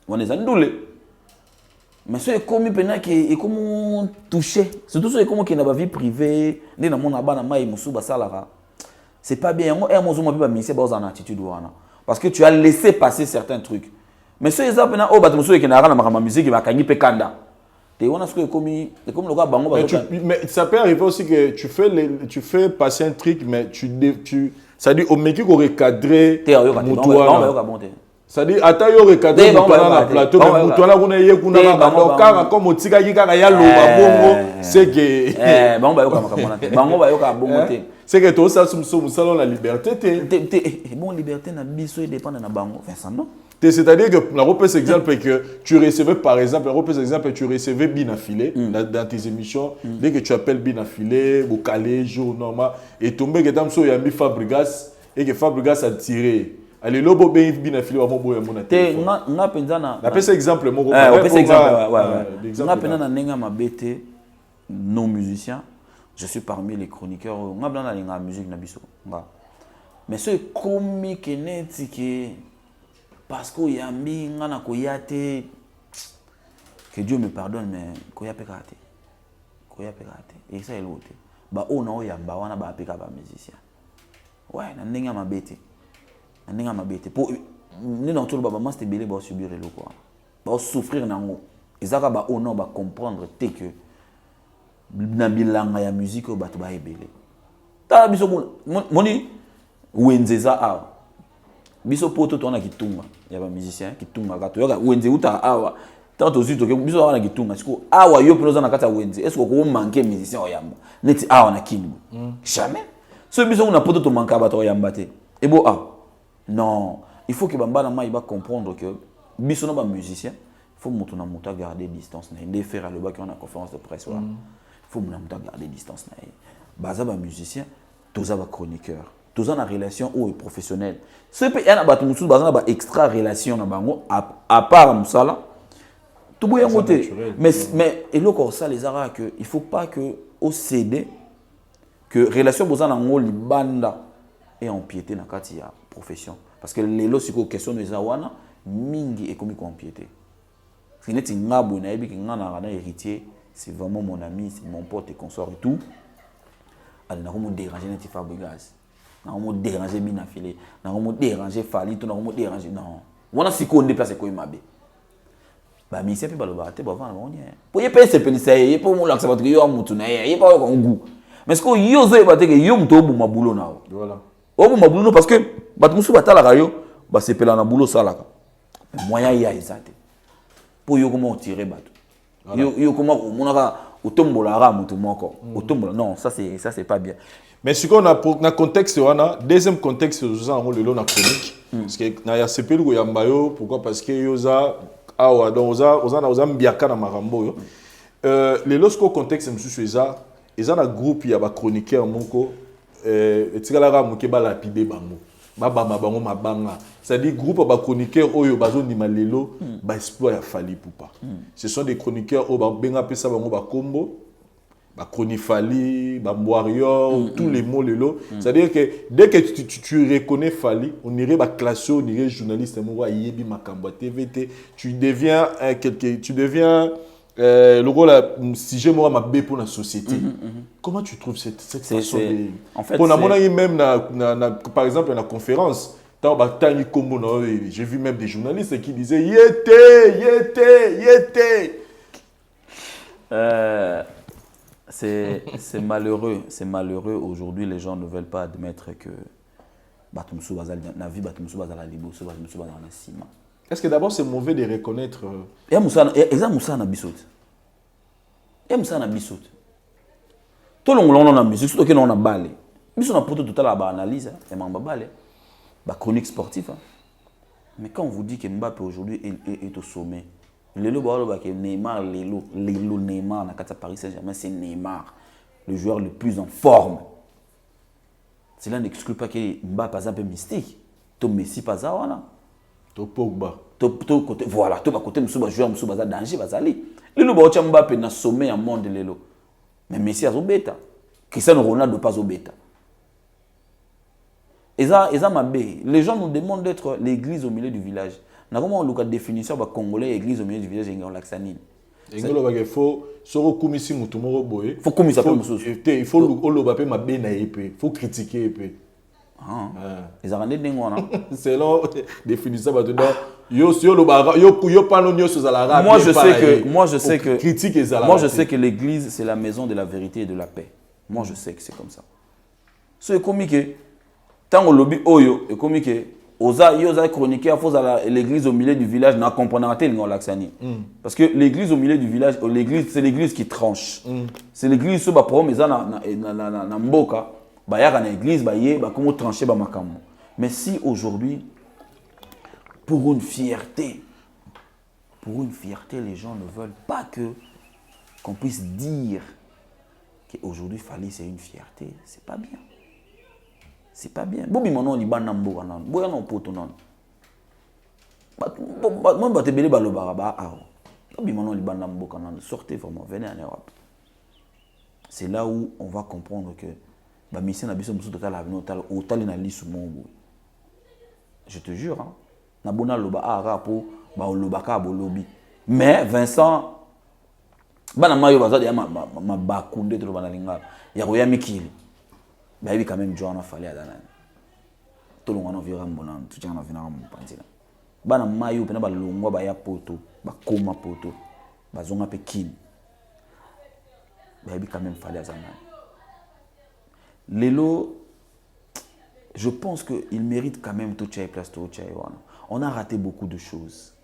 Speaker 5: On est andoulé. Mais ceux qui ont touché, surtout ceux qui ont une vie privée, c'est pas bien. Parce que tu as laissé passer certains trucs. Mais ceux qui ont une musique,
Speaker 4: mais ça peut arriver aussi que tu fais passer un truc, mais ça dit au mec qui aurait cadré. C'est-à-dire, attends, il y aurait cadré dans le plateau, mais Moutouana, on est là, comme au Tigagi, il y a le c'est que. C'est que tout ça, c'est la liberté.
Speaker 5: Bon, liberté, na biso, dépend de la bango.
Speaker 4: C'est-à-dire que, la repose exemple que tu recevais, par exemple, la repose exemple, tu recevais Binafilé dans tes émissions. Dès que tu appelles Binafilé, au calé, jour normal, et tombé que tu as mis Fabregas, et que Fabregas a tiré. Allez, le beau bien Binafilé, on va voir mon téléphone.
Speaker 5: On a pensé
Speaker 4: à cet exemple, mon
Speaker 5: gars. On a pensé à Nenga Mabete, nos musiciens. Je suis parmi les chroniqueurs. On a pensé à la musique Nabiso. Mais ce comique n'est que parce qu'il y a un koyate, que Dieu me pardonne, mais koya pekate. Et ça est l'autre. Bah on a yamba wana ba peka ba musicien. Ouais, na Nenga Mabete. Nenga Mabete. Pour ni dans tout le baba c'était belé ba subir le quoi. Ba souffrir nango. Ezaka ba on ba comprendre te que na bilanga ya musique o bato ba ebele. Ta biso moni wenzeza a. Biso poto to na kitunga ya ba musicien kitunga gato yoka wenze uta awa. Tant aussi to biso wana kitunga siko awa yo ploza na kata wenze. Est-ce ko manquer musicien o yamba? Neti awa na kinbu. Jamais. Ce biso on a poto to manquer bato o yamba te. Et bon non, il faut que Bamba Nama il va comprendre que biso na ba musicien, il faut monter na monta garder distance na il faire le bac on a conférence de presse Il faut monter garder distance na. Baza ba musicien, toza ba chroniqueur. Toza na relation ou professionnelle. Ce peut y a ba musu baza na ba extra relation na bango à part musala. Tout boya ngote. Mais et le corps ça les ara que il faut pas que au CD que relation boza na ngoli banda et empiéter na kati ya profession parce que les lorsque question de zawana mingi et comme empiéter c'est net ngabo na ebi ngana na héritier c'est vraiment mon ami c'est mon pote et consort et tout allez na me déranger net Fabregas na me déranger Binafilé na me déranger Fali to na me déranger non wana siko déplacer ko mabe ba mi sepi ba lo ba te ba vana onye po ye pe se penisa ye po mo laksa batri yo mutu na ye pa ko ngu mais ce que yo zo e ba te ke yo mutu obu mabulo na
Speaker 4: voilà
Speaker 5: obu mabulo parce que bat musu batala ka yo ba sepela na bulo salaka moyen ya ezate po yo comment tirer bato yo comment monaka otombola ra mutu moko otombola non ça c'est pas bien.
Speaker 4: Mais ce qu'on a na contexte wana deuxième contexte ça en le na chronique parce que na ya sepelu ko yamba yo pourquoi parce que yoza awa donc oza mbiaka na marambo yo les lorsqu'au contexte monsieur eza na groupe ya ba chroniqueur moko etikala moke ba lapide bango babama bango mabanga c'est-à-dire groupe ba chroniqueur oyo bazo ndima lelo ba exploit ya Fally Ipupa ce sont des chroniqueurs o ba benga pesa bango ba kombo Chronifali, Warrior, tous les mots, c'est-à-dire que dès que tu reconnais Fali, on irait classer, on irait journaliste, tu deviens le rôle si j'ai moi ma b pour la société. Comment tu trouves cette façon de...
Speaker 5: En fait,
Speaker 4: même par exemple dans la conférence, j'ai vu même des journalistes qui disaient Yété.
Speaker 5: C'est malheureux. C'est malheureux. Aujourd'hui, les gens ne veulent pas admettre que
Speaker 4: est-ce que d'abord c'est mauvais de reconnaître
Speaker 5: tout le monde a musique, surtout que l'on a balé. Nous avons tout à l'heure analyse, chronique sportive. Mais quand on vous dit que Mbappé aujourd'hui est au sommet, Neymar, Neymar, à Paris Saint-Germain, c'est Neymar, le joueur le plus en forme. Cela n'exclut pas que Mbappé est un peu mystique. To Messi pas ça,
Speaker 4: to Pogba.
Speaker 5: Voilà, to côté Moussa joueur Moussa danger bazali. Le Mbappé na sommet en monde lelo. Mais Messi a bêta. Cristiano Ronaldo pas au bêta. Et ça les gens nous demandent d'être l'église au milieu du village. Nous avons une définition de Congolais, l'église au milieu du village de Ngolaxanine.
Speaker 4: Il faut faut critiquer.
Speaker 5: Ils ont
Speaker 4: c'est là définition moi je
Speaker 5: sais que l'église c'est la maison de la vérité et de la paix. Moi je sais que c'est comme ça. C'est comme que tant au lobby oyo et comme que oza chroniquer à l'église au milieu du village n'a comprenant parce que l'église au milieu du village c'est l'église qui tranche. C'est l'église sur ba problème na mboka ba ya na église ba yé ba comment trancher ba makambo. Mais si aujourd'hui pour une fierté les gens ne veulent pas qu'on puisse dire qu'aujourd'hui Fali c'est une fierté, c'est pas bien. C'est pas bien. Bobi mono li bana mboka nan. Boya non poto non. Moi ba te belé balo baraba a. Bobi mono li bana mboka nan. Sortez vraiment, venez en Europe. C'est là où on va comprendre que ba mission na biso musu total avenir total na lisu mongo. Je te jure hein. Na bona loba a rapo ba lobaka bo lobi. Mais Vincent bana mayo bazadi ya ma bakunde to bana linga. Ya ko ya mikili. Bah oui quand même John a fallu à Dana. Tout le monde a vu Rambonan, tout le monde a vu Rambonan. Bana mayo pena ba longwa ba ya poto, ba koma poto, ba zonga pe kin. Bah oui quand même fallu à Dana. Lelo, je pense qu'il mérite quand même tout tchai place tout tchai. On a raté beaucoup de choses.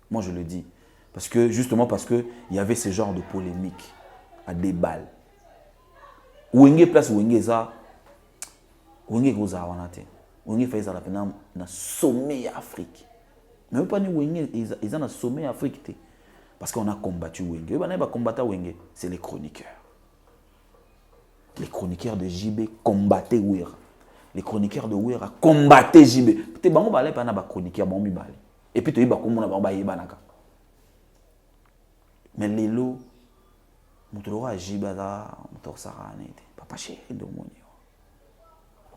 Speaker 5: Moi je le dis parce que justement parce que il y avait ce genre de polémique à des balles. Wenge place Wenge ça. Wenge goza wanate. Wenge fait ça na sommet Afrique. Mais pas ni Wenge ils na sommet Afrique parce qu'on a combattu Wenge. Ba na ba combattre Wenge, c'est les chroniqueurs. Les chroniqueurs de JB combattaient Wera. Les chroniqueurs de Wera combattaient JB. Te bango balé pa na ba chroniqueur ba mi balé. Et puis to yiba komona ba yebanaka. Mais lelo mutoro a JB za mutor sarane papa chéri de moni.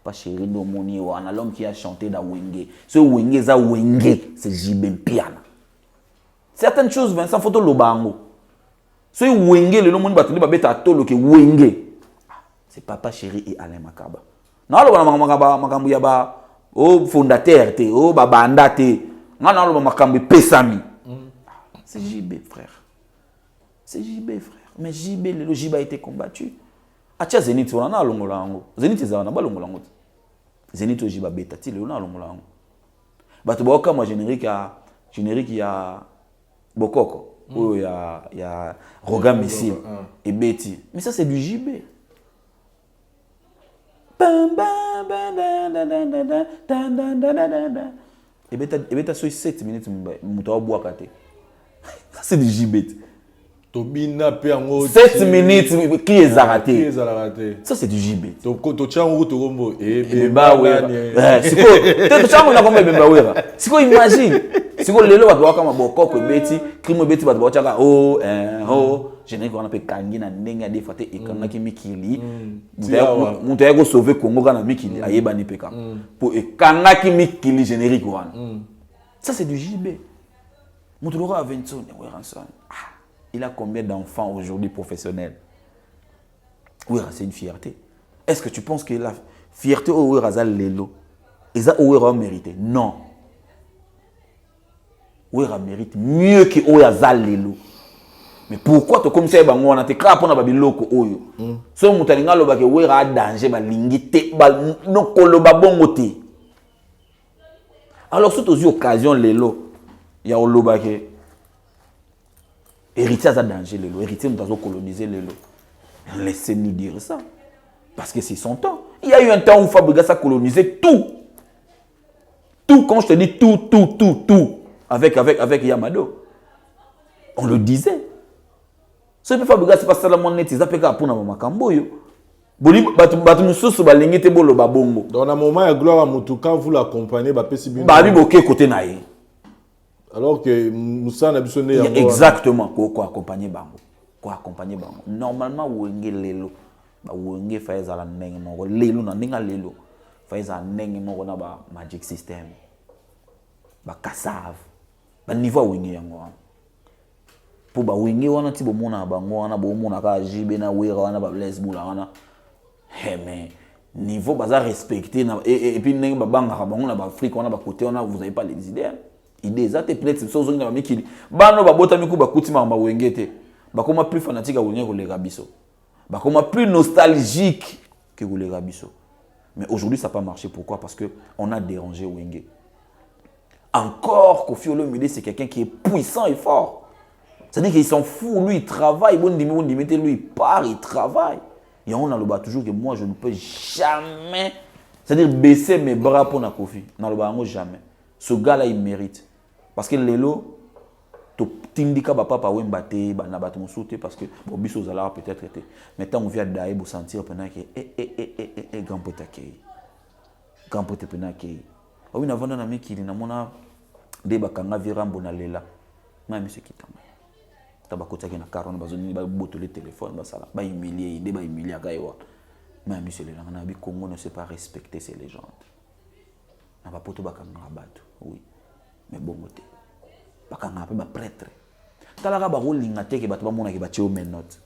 Speaker 5: Pas chéri de moni wana l'homme qui a chanté dans Wenge. Ce Wenge za Wenge, c'est JB Piana. Certaines choses Vincent photo lobango. Ce Wenge le moni batuli ba beta tolo ke Wenge. C'est papa chéri et Alain Makaba. Na lo ba makambu ya ba o fondateur te o ba banda te. Na lo ba makambu pesami. C'est JB frère. C'est JB frère. Mais JB le JB a été combattu. Acha Zenith on a longola ngo. Zenith za na ba longola ngo. Zenith o jiba beta ti le on a longola ngo. Bato ba kama générique ya Bokoko ou ya Roga Missile et Betty. Mais ça c'est du JB. Et beta so 7 minutes muto bois kate. Ça c'est du JB. 7 minutes qui est raté. Ça c'est du JB. Siko imagine. Siko lelo ba kama Bokoko Betty, Crime Betty ba chaka oh générique wana pe kangi na ndenge des fois te ekanaki mikili
Speaker 4: Tiawa.
Speaker 5: mutu ayako sauver Congo kana mikili ayebani pe kaka po ekangaki mikili générique wana ça c'est du JB mutu loko a 20 ans il a combien d'enfants aujourd'hui professionnels? Oui, c'est une fierté. Est-ce que tu penses que la fierté au Ouéra Lelo, Eza Ouéra mérité? Non. Ouéra mérite mieux que Ouéra Lelo. Mais pourquoi tu comme ça bango on a te crap on a babiloko oyo. So mutalinga lo ba ke Ouéra danger ba lingite ba no koloba bongo te. Alors surtout aux occasions lelo, il y a oloba ke héritier a danger lelo, héritier nous coloniser lelo. Laissez-nous dire ça. Parce que c'est son temps. Il y a eu un temps où Fabregas a colonisé tout. Tout, quand je te dis tout. Avec Yamado. On le disait. Ce que Fabregas c'est pas seulement net, ils appellent pour na makambo yo. Boli batu mususu balingite bolo babongo.
Speaker 4: Dans un moment il gloire à Moutouka vous l'accompagnez ba pesi bino.
Speaker 5: Ba bi boké côté naé.
Speaker 4: Alors que Moussa n'a besoin de
Speaker 5: exactement quoi accompagner bango. Quoi accompagner bango. Normalement wenge lelo. Ba wenge faiza la ndenge moko lelo na ndinga lelo. Faiza ndenge moko na ba magic system. Ba kasave. Ba niveau wenge yango. Pour ba wenge wana ti bomona bango wana bomona ka jibe na wera wana ba bless bula wana. Mais niveau baza respecté na et puis ndenge ba banga bango na ba Afrique wana ba côté wana vous avez pas les idées. Idées ça te peut-être so zonga mikili. Bano ba bota miku ba kutima ba wenge te. Bakoma plus fanatique à Wenge que les Rabisso. Bakoma plus nostalgique que les Rabisso. Mais aujourd'hui, ça n'a pas marché. Pourquoi? Parce qu'on a dérangé Wenge. Encore, Kofi Olomide, c'est quelqu'un qui est puissant et fort. C'est-à-dire qu'il s'en fout. Lui, il travaille. Lui, il part, il travaille. Et on a le bas toujours que moi, je ne peux jamais. C'est-à-dire baisser mes bras pour Kofi. On a le bas jamais. Ce gars-là, il mérite. Parce que Lelo, tindika ba papa wemba te ba na bato musuté parce que bon biso zala peut-être été mais tant on vient d'aller pour sentir pendant que grand potake grand pote penake obi na vanda na mikili na mona de bakanga virambo na lela na monsieur kitama tabakotaki na karona bazoni ba botole téléphone ba sala ba humilier de ba humilier kaiwa mais monsieur lela na bi Congo ne sait pas respecter ses légendes na ba poto bakanga bato oui mais bon côté bakanga pe ba prêtre talaka ba rolinga te ke bato ba mona ke ba tio menote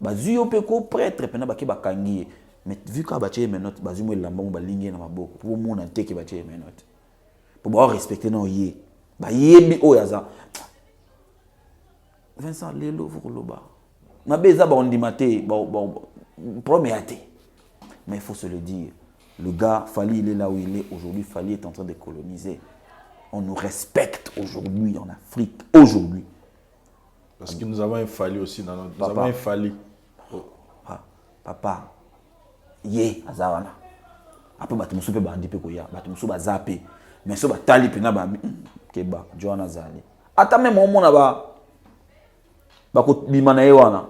Speaker 5: ba zuyo pe ko prêtre pena ba ke bakangi mais vu ka ba tio menote ba zumo lamba mo ba lingi na maboko po mona te ke ba tio menote po ba respecter no ye ba yebi o yaza Vincent lelo vukoloba na beza ba ondimate ba proméate mais il faut se le dire le gars Fally il est là où il est aujourd'hui Fally est en train de coloniser. On nous respecte aujourd'hui en Afrique, aujourd'hui.
Speaker 4: Parce que nous avons un Fally aussi dans notre... Nous avons un Fally.
Speaker 5: Papa, yé, azarana. Après, tu me soupe bandi pe koya, tu me soupe zappé. Mais so ba tali pe na ba keba, Johanna Zali. Ata même mon na ba ko bimana e wana.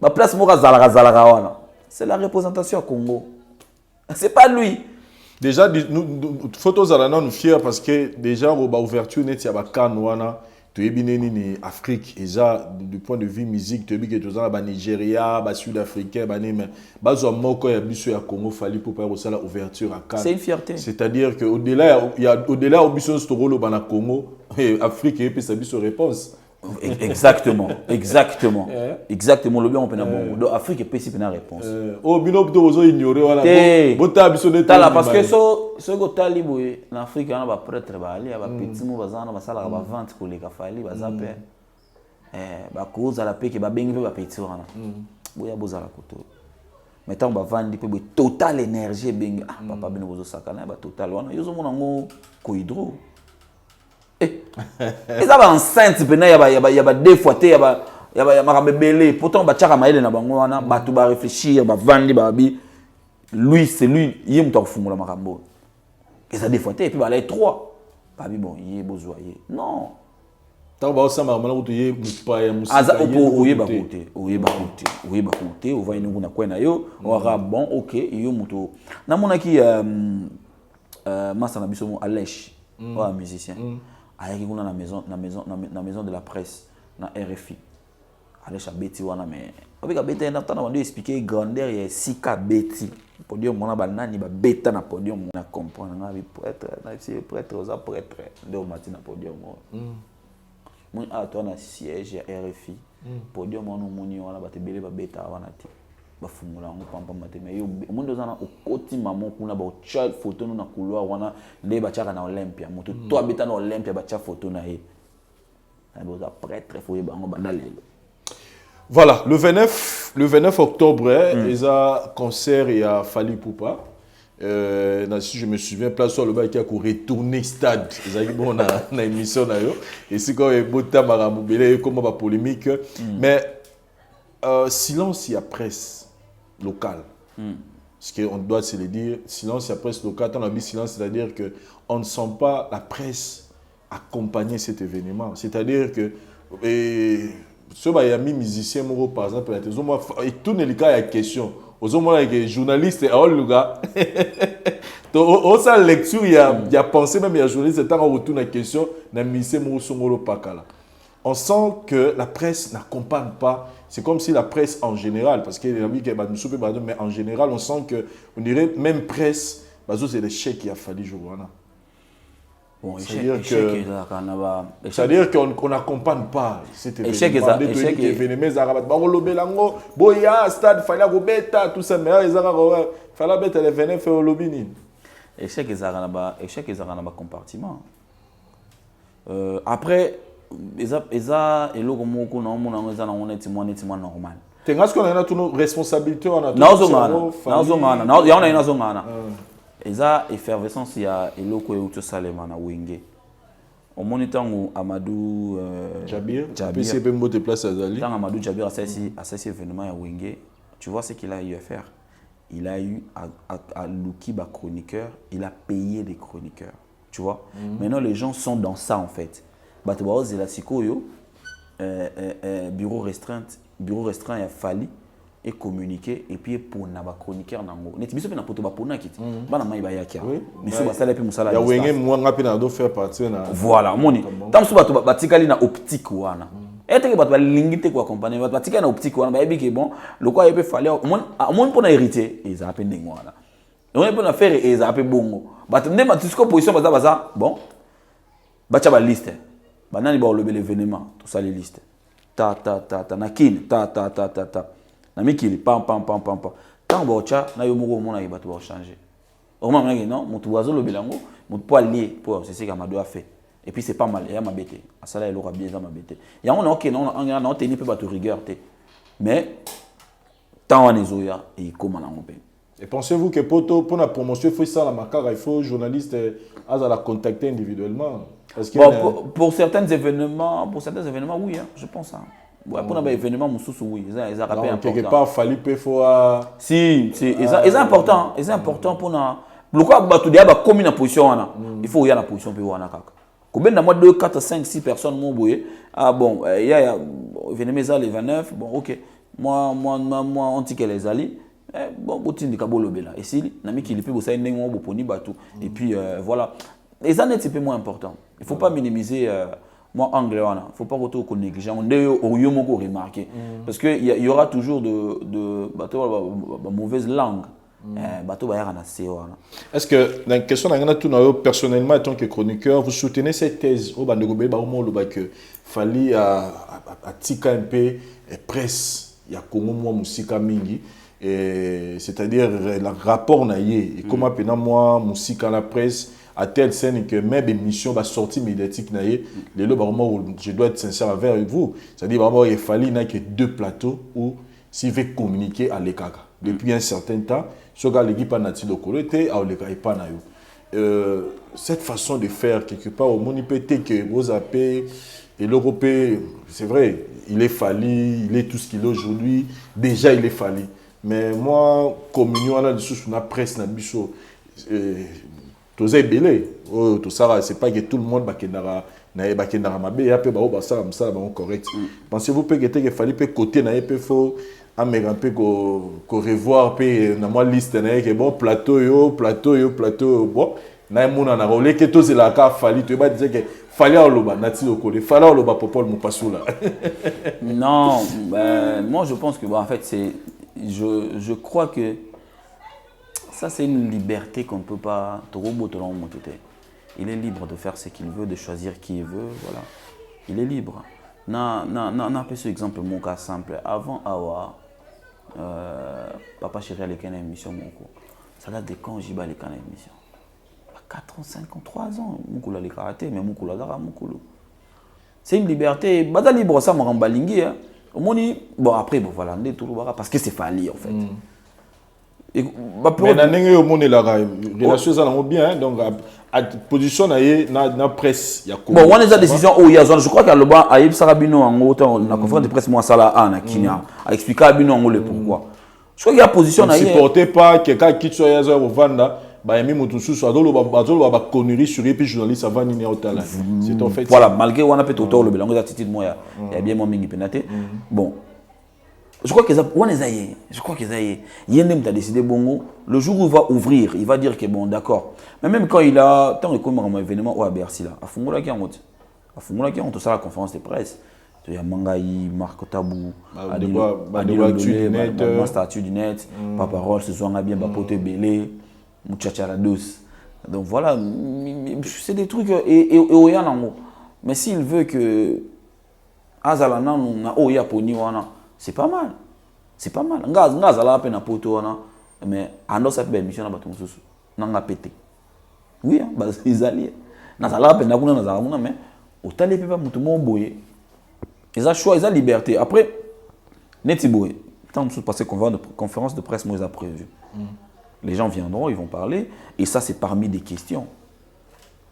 Speaker 5: Ba place moka zalaka wana. C'est la représentation à Congo. C'est pas lui.
Speaker 4: Déjà, nous photos à la nous fiers parce que déjà, au ouverture net, il y a Kanwana, tu es bien né en Afrique, et ça, du point de vue musique, tu es bien que tu es au Nigeria, au Sud-Africain, au Congo, Fally pour faire aussi l'ouverture à Cannes.
Speaker 5: C'est une fierté.
Speaker 4: C'est-à-dire qu'au-delà, il y a au-delà, au Bisson Storolo, au Congo, Afrique, et puis ça a réponse.
Speaker 5: Exactement. Exactement. Le bien on peut bon. Donc Afrique est possible une réponse.
Speaker 4: Oh bino plutôt ignorer voilà. Bota bisonné
Speaker 5: tala parce que ce que taliboy en Afrique on a ba prêtre ba ali ba petit mo bazana ba sala ba vente pour les Fally ba zape. Ba cause la paix que ba bengi ba petit wana. Boya bozala koto. Maintenant ba vandi pe total énergie bengi papa bino bozo sakana ba total wana yozo mona ngo ko hydro. Et ça va enceinte il y a deux fois il y a makambe belé pourtant ba tchaka maele na bango wana batu ba réfléchir ba vandi ba bi lui c'est lui yé muta kufungula makambo et ça deux fois et puis ba les trois ba bi bon yé bozwa yé non
Speaker 4: ta ba osama mala kutu yé mupa ya musika
Speaker 5: aza opo yé ba côté on va inungu na kwena yo on va bon OK yo muto na mona ki masa na biso mo Alèche musicien. Avec la maison de la presse na RFI. Allez chabeti wana mais avec abeta na tana wando expliquer grandeur ya sika beti. Podium mona banani ba beta na podium na comprendre nga bi prêtre aux prêtre de matin na podium. Mon a toi na siège ya RFI. Podium wana moni wana batebele ba beta wana ti. Ba fumula ngo pampa mateme yo mundo zana okoti maman kuna ba chat photo na couloir wana nde ba chaka na Olympia. Moto to abeta na Olympia ba cha photo na ye. Na boza prêtre faut bango bandalelo.
Speaker 4: Voilà, le 29 octobre, il y a un concert et à Fali Poupa. Si je me souviens, place sur le bas qui a retourné stade. Ils ont bon une émission d'ailleurs. Et c'est quand même beau temps à mobiler comme ma polémique. Mais silence il y a presse locale. Parce qu'on doit se le dire, silence il y a presse locale. Tant on a silence, c'est-à-dire que on ne sent pas la presse accompagner cet événement. C'est-à-dire que ce qu'il y a mis musicien par exemple et tout les cas il y a question aux hommes les journalistes au gars au sa lecture il y a pensé même il y a journaliste tant on retourne la question na musicien songolo pakala. On sent que la presse n'accompagne pas. C'est comme si la presse en général parce qu'il y a mais en général on sent que on dirait même presse c'est l'échec qu'il a fallu jouer.
Speaker 5: Bon,
Speaker 4: c'est-à-dire qu'on n'accompagne pas cet événement.
Speaker 5: Échec compartiment. Après, normal.
Speaker 4: Est-ce qu'on a toute responsabilité
Speaker 5: eza effervescence ya eloko euto salema na wenge au monitango Amadou
Speaker 4: Jabir PCB mbote place azali
Speaker 5: tant Amadou Jabir assassi événement ya wenge tu vois ce qu'il a eu à faire il a eu à looker ba chroniqueur il a payé des chroniqueurs tu vois maintenant les gens sont dans ça en fait bato ba zela sikoyo bureau restreint ya Fali et communiquer et puis pour na ba chroniqueur nango neti biso pe na poto ba pona kiti bana mai ba yakia biso ba sala pe musala
Speaker 4: ya wenge moi ngapi na do faire partie na
Speaker 5: voilà moni tam so bato batikali na optique wana eteke bato ba lingite ko accompagner bato batikali na optique wana ba yebi ke bon le quoi peut fallait mon pona hériter et ça appelle ndenge wana on peut na faire et ça appelle bongo bato ndé matisiko position baza bon bacha ba liste banani ba lobele événement tout ça les listes ta na kin ta na mikili pam tant bocha na yo moko mona bato ba changer au moment non mutu wazo lobelango mutu po allier pour c'est ce qu'Amadou a fait et puis c'est pas mal ya mabete asala eloko bien za mabete ya on OK non on tenir pe bato rigueur té mais tant on ezoya et comment na ngopé.
Speaker 4: Et pensez-vous que pour la promotion il faut ça la makara il faut journaliste à la contacter individuellement parce que
Speaker 5: pour certains événements oui hein, je pense ça. Ouais, pour un événement oui, ils a rappelé important.
Speaker 4: Quelque part fallu peu fois
Speaker 5: si c'est important, c'est important pour na le quoi ba tout dia ba comme une position wana. Il faut y a la position pe wana kaka. Combien de moi 2 4 5 6 personnes mon boye. Ah bon, il y a événement les 29, bon OK. Moi on dit que les ali bon botindi ka bolobela. Et si na mi ki lipe bo sa ndenge mo boponi batu et puis voilà. Les années c'est peu moins important. Il faut pas minimiser moi anglais wana faut pas qu'on néglige on est au yomoko remarquer parce que il y aura toujours de bateau mauvaise langue bateau ba yana se wana.
Speaker 4: Est-ce que dans question na tout na personnellement en tant que chroniqueur vous soutenez cette thèse au bandego ba mo lo ba que fali à tika un peu presse ya Congo moi musika mingi et c'est-à-dire le rapport na yé et comment pena moi musika la presse à telle scène que même émission va sortir médiatique les lots je dois être sincère avec vous c'est-à-dire vraiment il fallait que 2 plateaux où s'il veut communiquer à l'Ekaka depuis un certain temps ce gars l'équipe a natif de Coloté à l'Ekaka pas na yo cette façon de faire quelque part au monde peut être que vous appelez et l'Européen c'est vrai il est fallu il est tout ce qu'il est aujourd'hui déjà il est fallu mais moi communion là dessus sur la presse na biso tout ça est belé tout ça c'est pas que tout le monde bakendara na bakendara mabe ya pe ba o ba ça comme ça ba correct pensez-vous que il fallait pe côté na pe faut amega pe ko revoir pe na moi liste na que bon plateau bon na mona na rolé que tous la ka fali tu vas dire que fallait au loba nati okole fallait au loba popol mupasula.
Speaker 5: Non, moi je pense que en fait c'est je crois que ça c'est une liberté qu'on ne peut pas il est libre de faire ce qu'il veut, de choisir qui il veut, voilà. Il est libre. Na pas ce exemple mon cas simple. Avant Awa papa chéri allait une émission mon coup. Ça date de quand j'y vais aller une émission. 4 ans, 5 ans, 3 ans, mon coup les karaté mais mon coup la gara mon coup. C'est une liberté, bada libre ça me rend balingui hein. Bon après bon voilà, on est tout parce que c'est fali en fait.
Speaker 4: Mais na ndenge omone la relation ça na bien donc à position na presse ya
Speaker 5: bon on a décision où il y a je crois qu'à Loba Aïb Sarabino en autant la conférence de presse moi ça là na Kenya a expliqué à Bino en le pourquoi je crois qu'il y a position na
Speaker 4: supporter pas quelqu'un qui soit ya zo vanda ba yemi mutu susu adolo ba connerie sur et puis journaliste avant ni otala c'est en fait
Speaker 5: voilà malgré on a peut autour le belango d'attitude moi il y a bien mon mingi penaté bon je crois que je crois que ça y est. Yendem t'a décidé bongo. Le jour où il va ouvrir, il va dire que bon d'accord. Mais même quand il a tant que comme un événement à Bercy là, à Fungola qui on tout ça la conférence de presse. Il y a Mangaï, Marco Tabou, statut du net, Papa Roll, ce soir on a bien Bapote Belé, Mouchachara douce. Donc voilà, c'est des trucs et Oya nango. Mais s'il veut que Azalana na Oya poni wana. C'est pas mal. C'est pas mal. Ngaz ala peine poto wana mais ando sa belle mission na bato mususu. Nanga pété. Oui, bah ils alliés. Na sala peine na kuna na zala mais otali pe pas mutu mo boye. Ils ont choix, ils ont liberté. Après neti boye. Tant de passer conférence de presse moi ils a prévu. Les gens viendront, ils vont parler et ça c'est parmi des questions.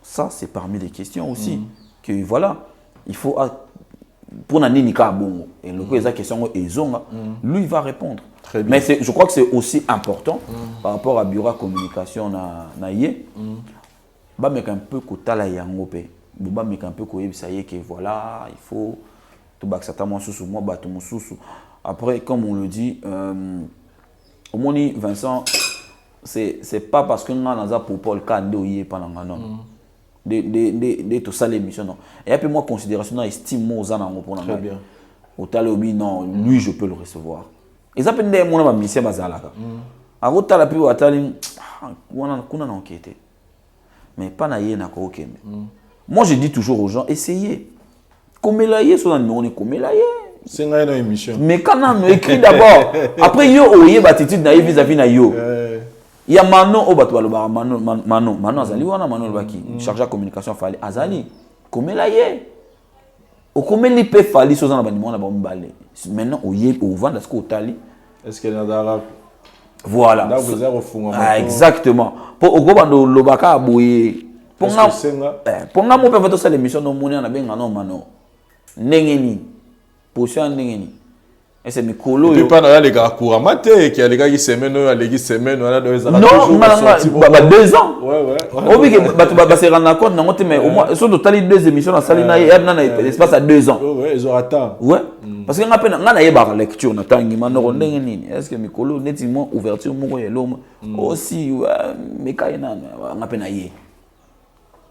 Speaker 5: Ça c'est parmi des questions aussi que voilà, il faut pour nani ka bongo et le coup eza question ezonga lui il va répondre. Mais je crois que c'est aussi important par rapport à bureau communication na yé ba meka un peu kotala yango pe ba meka un peu koyebisa yé que voilà il faut to baksata moi sous moi bato mususu après comme on le dit au moni Vincent c'est pas parce que nga naza pour Paul Kando yé pendant non de tout ça l'émission non et puis moi considération na estime moi aux anango pour
Speaker 4: très bien
Speaker 5: au talobi non lui je peux le recevoir et ça peut être mon ma mission bazalaka avant tala puis atali kuna na enquêter mais pas na yé na ko okende moi je dis toujours aux gens essayez comme la yé sur numéro comme la yé
Speaker 4: c'est une émission
Speaker 5: mais quand on écrit d'abord après yo oyé attitude na vis-à-vis na yo il y a Manon au bateau Manon Azali wana Manon le baki chargé de communication fallait Azali comme la yé au comme il peut fallait sur un bâtiment na ba mbalé maintenant au yé au vendre ce qu'on tali
Speaker 4: est-ce qu'il y a d'arabe
Speaker 5: voilà exactement pour au gobando le baka boye ponga mo peut faire ça l'émission no moni na benga non Manon nengeni position nengeni et c'est mikolo
Speaker 4: et puis pas na les gars couramment qui a les gars qui semaine on a deux ans
Speaker 5: non 2 ans
Speaker 4: ouais
Speaker 5: obi que ba se rendre compte na ngote mais au moins sont total 2 émissions na salle na espace à 2 ans
Speaker 4: ouais ils ont attend
Speaker 5: ouais parce que ngapena ngana yeba lecture na tangi manoro ndenge nini est-ce que mikolo netiment ouverture moko yelo aussi mekaina ngapena yé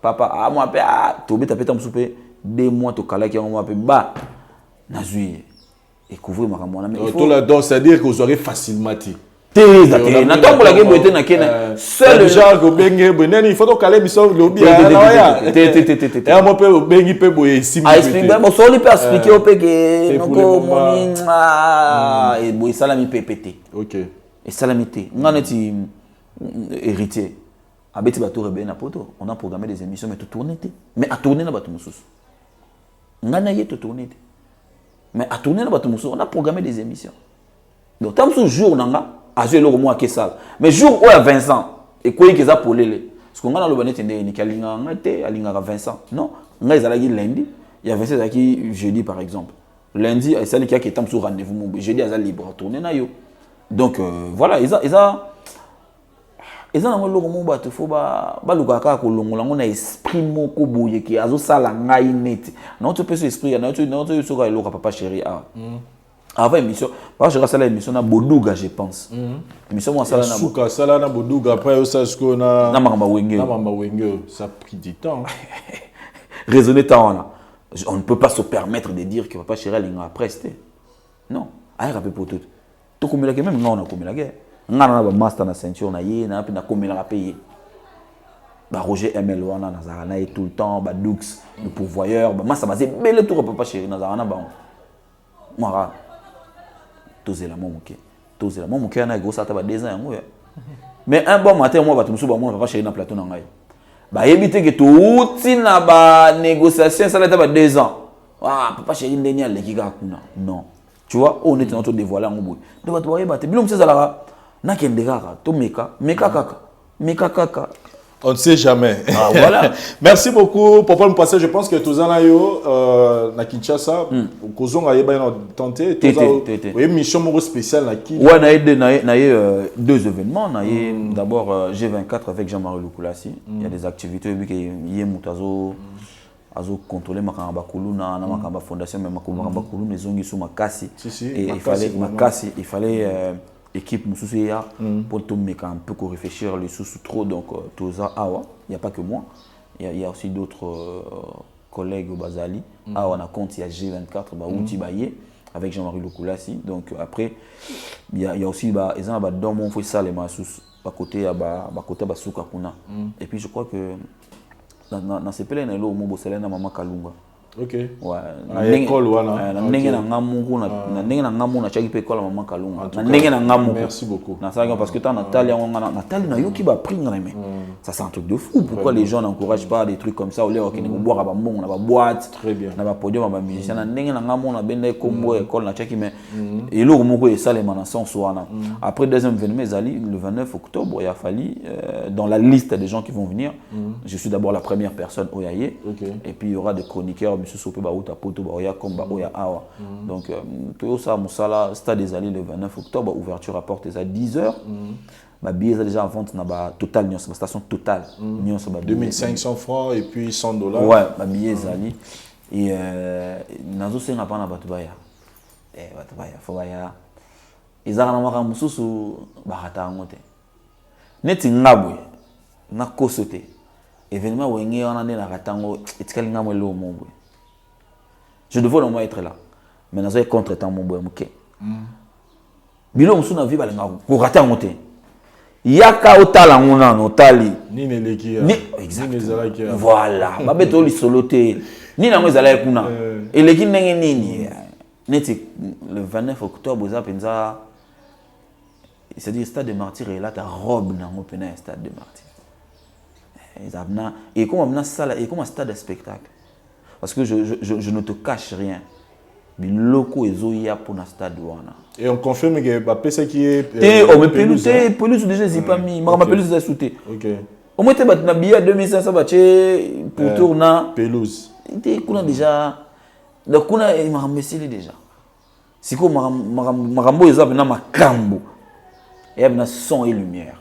Speaker 5: papa a moi pe to beta peta msupe 2 mois to kala ki ngoma pe ba na juillet et couvrir ma ramona mais il faut
Speaker 4: la donc c'est à dire que vous aurez facilement ti
Speaker 5: na tango la gebo était na kena
Speaker 4: seul genre go benge bonene il faut donc caler mission lobby et moi peut bengi peut boyer ici
Speaker 5: ah explique bon so li peut expliquer au pe que noko moni et boy salami ppt
Speaker 4: OK
Speaker 5: et salamité ngana ti héritier abeti bato rebe na poto on a programmé des émissions mais tout tourner mais à tourner na bato mususu ngana yé tout tourner mais à tourner na bato mususu on a programmé des émissions donc tant ce jour nanga a joué le mois que ça mais jour où à Vincent et quoi que ça polele parce qu'on a le bonnet ni kalinga ngate alinga Vincent non nga ezalaki lundi il y a Vincent qui jeudi par exemple lundi c'est lui qui est temps sur rendez-vous mon jeudi azali libre tourner na yo donc voilà ils ont le moment bato faut ba lukaka ko longola ngona esprit moko boye ki azo sala ngai net non tu peux ce esprit na tu soka eloka papa chéri ah Avant émission, parce que je regarde l'émission na Boduga, je pense. Émission moi ça là na
Speaker 4: Souka sala na Boduga après ça ce qu'on a
Speaker 5: na Mamba Wenge.
Speaker 4: na Mamba Wenge, ça a pris du temps.
Speaker 5: Raisonner tant là. On ne peut pas se permettre de dire que Papa Chéri il a presté. Non, aïe rappel pour tout. Tout comme il a même on a comme il a guerre. On a un master na ceinture na yé na puis na comme il a payé. Bah Roger ML wana na Zarana tout le temps, bah Dux le pourvoyeur, bah moi ça m'a dit belle tour Papa Chéri na Zarana bah. Moi tous la mon OK. Tous la mon OK na gros ça t'a 2 ans yango. Mais un bon matin moi ba tout ba moi Papa Chéri na plateau na ngai. Bah éviter que tout na ba négociation ça t'a 2 ans. Ah Papa Chéri ndeni alekika kuna. Non. Tu vois, on est en train de dévoiler en bout. De votre voyer battre. Bilom c'est ça na kende kaka, to meka kaka.
Speaker 4: On ne sait jamais.
Speaker 5: Ah, voilà.
Speaker 4: Merci beaucoup pour le passage. Je pense que tous en yo na Kinshasa, kozong a yeba na tenté. Oui, mission spéciale na Kinshasa.
Speaker 5: Ouais, na deux événements. D'abord G24 avec Jean-Marie Lukulasi. Il y a des activités qui y mutazo azo contrôler makamba kuluna na makamba fondation mais makamba kuluna ezongi sous makasi. Et il fallait équipe Moussousia pour tout mettre un peu réfléchir les sous trop donc tout ça awa il y a pas que moi il y a aussi d'autres collègues au Bazali awa na compte il y a G24 ba outil baillé avec Jean-Marie Lukulasi donc après il y a aussi ba ils ont ba dans mon faut ça les masous ba côté souka kuna et puis je crois que dans ces pélés na lo mo boselena mama Kalunga.
Speaker 4: OK.
Speaker 5: Ouais.
Speaker 4: À l'école voilà.
Speaker 5: Na ndenge na ngamu kuna na ndenge na ngamu na chaki pe école maman Kalunga. Na ndenge na ngamu.
Speaker 4: Merci beaucoup.
Speaker 5: Na ça parce que tant Nathalie on Nathalie na yoki ba prendre mais ça c'est un truc de fou. Pourquoi les gens n'encouragent pas des trucs comme ça au lieu qu'ils ne boire ba mbongo na ba boîte.
Speaker 4: Très bien.
Speaker 5: Na ba podium ba musicien na ndenge na ngamu na benda kombo école na chaki mais et lo moko et ça les manasons soana. Après deuxième événement Zali le 29 octobre il a fallu dans la liste des gens qui vont venir. Je suis d'abord la première personne au Yaye. Et puis il y aura des chroniqueurs monsieur Sopé Baouta Poto Baoya Komba Oya Awa. Donc tout ça Moussala stade des Alliés le 29 octobre ouverture à porte à 10h. Ma billet est déjà en vente na ba Total Nyons ma station Total Nyons ba
Speaker 4: 2500 francs et puis $100.
Speaker 5: Ouais, ma billet Zali et nazo senga pa na batubaya. Batubaya faut baya. Ezaka na maka mususu bahata ngote. Neti ngabwe na kosote. Événement wenge on a na katango etikali ngamwe lo mombwe. Je devais au moins être là. Mais nous avons contre-temps mon boy. Bilo musu na vie balenga ko rata ngote. Yaka otala ngona no tali.
Speaker 4: Ni neleki.
Speaker 5: Ni exactement. Voilà. Ba beto li soloté. Ni na ngezala kuna. Eleki ndenge nini. Neti le 29 octobre za penza c'est-à-dire stade de martyrs et là ta robe na ngopena stade de martyrs. Et comme on a ça et comme un stade de spectacle. Parce que je ne te cache rien. Biloko ezoya pour na stade wana.
Speaker 4: Et on confirme que Mbappé c'est qui est
Speaker 5: on me pelouse déjà j'ai pas mis ma pelouse est sauté.
Speaker 4: OK.
Speaker 5: Au moins tu bat na billet 2500 baché pour tourna
Speaker 4: pelouse.
Speaker 5: Tu kuna déjà donc kuna il m'a remercié déjà. Siko marambo eza na makambo. Et na son et lumière.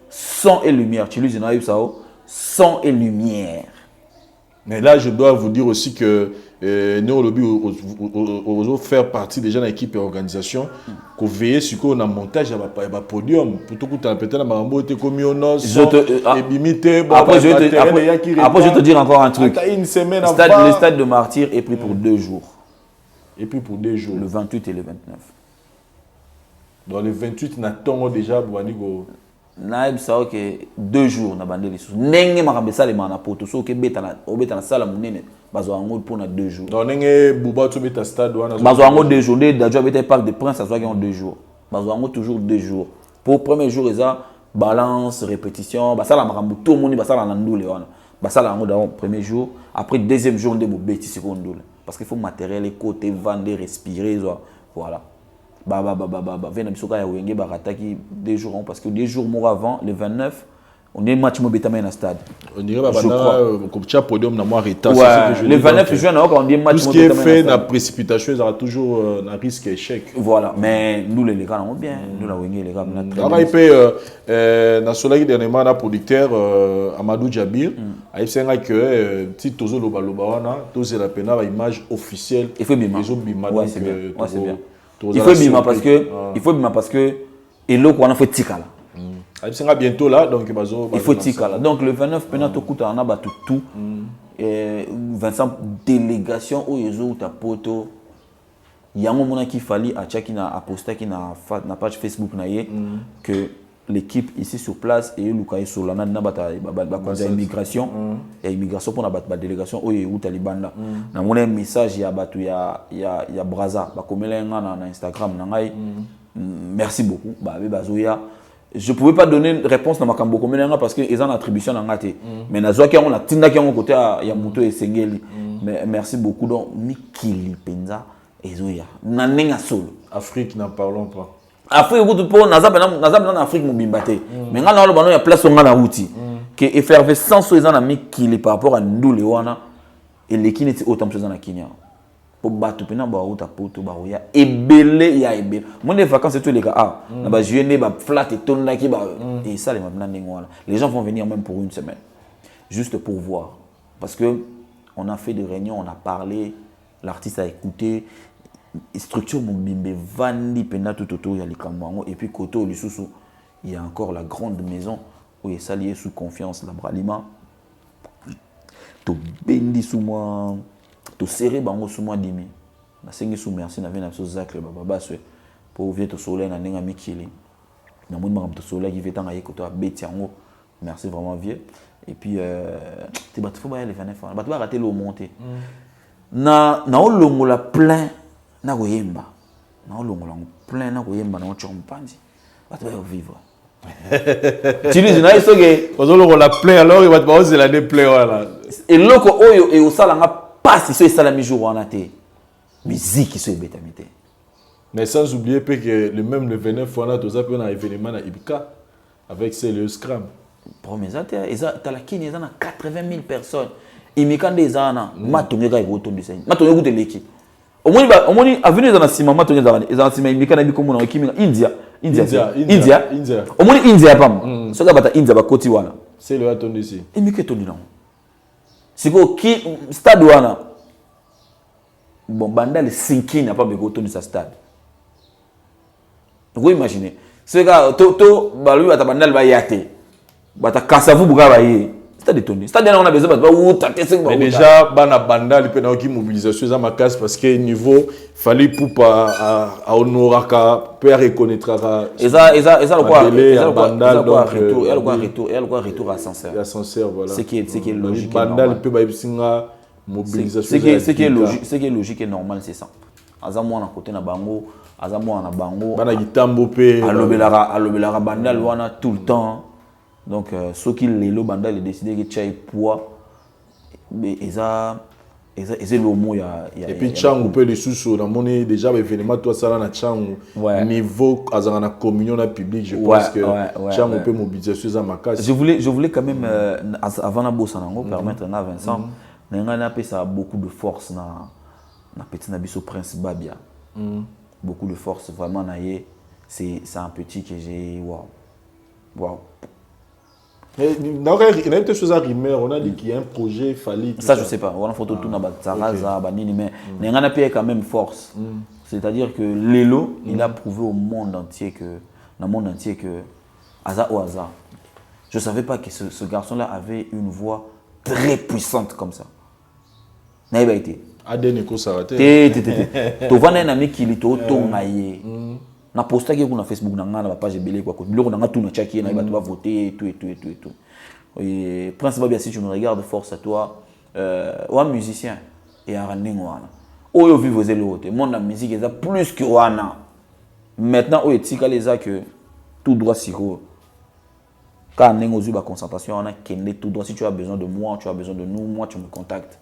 Speaker 5: Son et lumière, tu lui dis na ça son et lumière.
Speaker 4: Mais là, je dois vous dire aussi que nous, on faire partie déjà de l'équipe et organisation, qu'on veille sur qu'on a montage, il y a un podium. Plutôt que tu as peut-être un marambo, tu es comme un os, et bimité. Après, je
Speaker 5: vais te dire encore un truc.
Speaker 4: Une semaine
Speaker 5: le stade de Martyr est pris pour 2 jours.
Speaker 4: Et puis pour 2 jours.
Speaker 5: Le 28 et le 29.
Speaker 4: Dans le 28, on attend déjà pour aller au.
Speaker 5: Naïb ça ok 2 jours na bandé les sous nenge makambe sala mana poto so ke beta na sala munene bazo ngo pour na 2 jours
Speaker 4: donc nenge buba to beta stade wana
Speaker 5: bazo ngo 2 jours de dajo beta parc de prince ça soit en 2 jours bazo ngo toujours 2 jours pour premier jour eza balance répétition basala makambo tout monde basala na ndule wana basala ngo dans premier jour après deuxième jour de bobeti seconde parce qu'il faut matériel et côté vendre respirer voilà. Venez biso ya wenge barataki 2 jours parce que 2 jours avant le 29 on est match mobetama na stade
Speaker 4: on dirait comme ça podium na moi retard
Speaker 5: le 29 juin on dit match
Speaker 4: mobetama tout ce qui est fait na précipitation il y aura toujours un risque échec
Speaker 5: voilà mais nous les gars on bien nous la wenge les gars on a
Speaker 4: très bien na solaki dernièrement na producteur Amadou Djabir a senga que petit tozo loba wana tozo la pena ba image officielle
Speaker 5: et fait bima
Speaker 4: ouais c'est bien
Speaker 5: Il faut bima parce que il faut bima parce que et l'eau qu'on a fait tikala.
Speaker 4: C'est bientôt là donc
Speaker 5: il faut tikala. Donc le 29 pena to kuta na batu tout. Vincent délégation au yezo ta poto. Yango mona qui fallait à chaki na aposta qui na page Facebook na ye que l'équipe ici sur place et Lukaï Solana na bata immigration et immigration pour na délégation au ou Talibanda na mon message ya batu ya Braza ba komela na Instagram na ngai merci beaucoup ba bazoya je pouvais pas donner réponse na makambo komela parce que ils en attribution na ngate mais na zoaki on a tinda ki on côté ya muto et sengeli mais merci beaucoup donc mikili penza ezoya na nenga solo
Speaker 4: Afrique n'en parlons pas.
Speaker 5: Afrique pour nazab en Afrique mobimbate mais ngana lo bano ya place ngana outi que effervescence ils en a mis qui par rapport à ndule wana et l'équipe était autant chose na Kenya pour battre pena ba outa poto ba ya ebele ya ebele mon les vacances tous les gars na ba juillet ba flat et ton là qui ba et ça les maintenant ngwana les gens vont venir même pour une semaine juste pour voir parce que on a fait des réunions on a parlé l'artiste a écouté structure Mobimbe vandi pena tout autour il y a les Kamwango et puis côté Lisusu il y a encore la grande maison où il s'allie sous confiance la Bralima to bendi sous moi to serré bango sous moi dimi na sengi sous merci na vena so zakle baba swe pour vieux to soleil na nenga mikili na mon maram to soleil qui veut tanga yeko to beti yango merci vraiment vieux et puis te bat faut ba les 29 ans bat ba rater le monter na olongola plein na koyemba na olongola plein na koyemba na chompanzi bato ba vivre tu dis na isoge
Speaker 4: olongola plein alors il va pas oser la plein voilà
Speaker 5: et loko oyo e osala nga passe so esala mi jour wana te musique so ebetamite
Speaker 4: mais sans oublier que le même le 29 on a tous ça un événement à Ibika avec le Scrum
Speaker 5: premier ça t'as la Kenya na 80 000 personnes imikande ezana matongeka ikotondi sen matongeka kute l'équipe omoni avenue za na sima matongeka ezana sima imikana bikomo na kimika India omoni India pam soka bata India bakoti wana
Speaker 4: c'est le atondi ici
Speaker 5: imike tondi na siko ki stade wana bon banda le 5 n'a pas bekotondi sa stade vous imaginez c'est que to balu bata bandal ba yate bata kasavu buka ba yi stade tondi stade on a besoin ba outa kese ba
Speaker 4: déjà bana bandal pe na ki mobilisation za makas parce que niveau fallait pour pas à honoraka peut reconnaître
Speaker 5: eza le quoi retour
Speaker 4: ascenseur voilà
Speaker 5: c'est qui est logique
Speaker 4: bandal pe ba bisinga mobilisation
Speaker 5: c'est qui est logique et normal c'est ça azamwa na côté na bango azamwa na bango
Speaker 4: bana gitambo pe
Speaker 5: alobelara bandal wana tout le temps donc ceux qui lelo bandal est décidé que chai poids mais eza le mot
Speaker 4: et puis changu pe les sous na moni déjà événement toi ça na changu niveau azana na communion na public je pense que changu pe mobilisation za makasi
Speaker 5: je voulais quand même avant na bossa nango permettre na Vincent na ça beaucoup de force na petit na biso Prince Babia beaucoup de force vraiment na ye c'est un petit que j'ai wow.
Speaker 4: Mais il y a quelque chose à rumeur, on a dit qu'il y a un projet fallait.
Speaker 5: Ça je sais pas, on a photo tout na Tsaraza banini mais n'engana pas quand même force. C'est-à-dire que Lelo, il a prouvé au monde entier que Aza ou Aza. Je savais pas que ce garçon-là avait une voix très puissante comme ça. N'a pas été.
Speaker 4: Adeneko Sarate.
Speaker 5: Tu vois un ami qui est au tongaye. Na posta qui na Facebook na ngana ba page belé quoi biloko na tout na chaki na ba tu vas voter tout et Prince Babia si tu me regardes force à toi ou musicien et un running wana oyo vivre zéloté mon la musique est plus que wana maintenant oyo tika les a que tout droit siro quand nengo zu ba concentration on a kende tout droit si tu as besoin de moi tu as besoin de nous moi tu me contactes.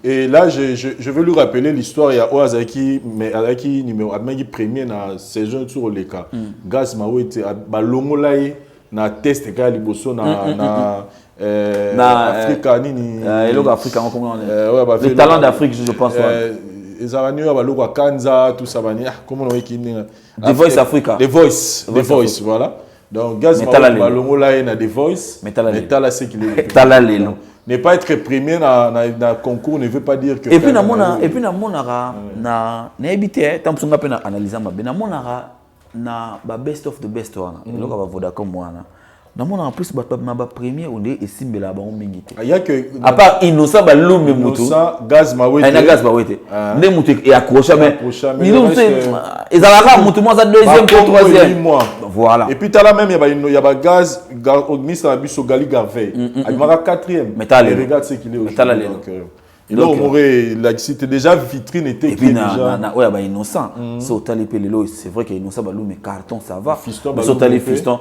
Speaker 4: Et là, je veux lui rappeler l'histoire. Il y a Oazaki, mais Azaki numéro premier dans la saison sur le cas. Gaz Mao était à Balongolaï, na test égal liboso na Africa nini.
Speaker 5: Africa, le talent d'Afrique, je pense.
Speaker 4: Les Arabes, à Kanza, tout ça, comment on dit
Speaker 5: The Voice Africa.
Speaker 4: The Voice, voilà. Donc, Gaz Malongo là, il a des voices.
Speaker 5: Mais t'as
Speaker 4: là, c'est qu'il est.
Speaker 5: T'as là, Lélo.
Speaker 4: ne pas être premier dans le concours ne veut pas dire que...
Speaker 5: Et puis, na monara, na habité, tant que on a analysé ma na monara, na best of the best one. Et là, on va voir comme moi. Na monara en plus, ma premier, on est ici, mais là, on mingite.
Speaker 4: Il y a que...
Speaker 5: À part innocent, bah l'homme mais moutou.
Speaker 4: Innocent, gaz mawete.
Speaker 5: Il gaz mawete. Ne moutou et accroché, mais ils ont ils ont la moutou moi ça deuxième, troisième. Voilà.
Speaker 4: Et puis t'as là même il y a gaz, Ognis a bu sur Gali Garvey. Il m'a quatrième.
Speaker 5: Mais t'as les
Speaker 4: regarde ce qu'il est aujourd'hui. Donc, c'était déjà vitrine était.
Speaker 5: Et puis, ouais, bah innocent. Sauter les pélélo, c'est vrai qu'innocent, bah mais carton, ça va.
Speaker 4: Mais
Speaker 5: sauter les fiston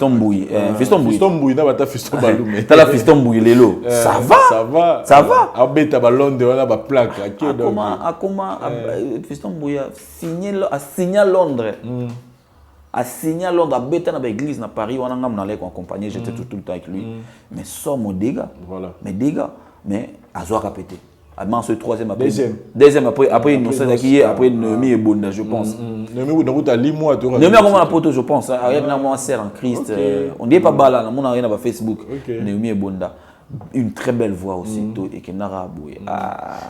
Speaker 5: bouilli. Fiston
Speaker 4: bouilli, n'a pas fiston balou.
Speaker 5: T'as la fiston bouilli, lélo. Ça va. Ça va.
Speaker 4: Ah, ben, t'as ballon de la plaque.
Speaker 5: Comment, fiston bouilli, a signé à Londres. A signé à Londres, à Bétan, à l'église, à Paris, on a allé accompagner, j'étais tout le temps avec lui. Mais sans mon dégât. Voilà. Mais dégâts. Mais à Zoa Kapete. Avant ce troisième après. Deuxième après Innocent qui après Noémie et Bonda, je pense.
Speaker 4: Noémie donc tu as 8 mois
Speaker 5: Noémie comment la poto je pense. Arrive na moi sert en Christ. On dit pas bala, on a rien à Facebook. Noémie et Bonda. Une très belle voix aussi et qui n'a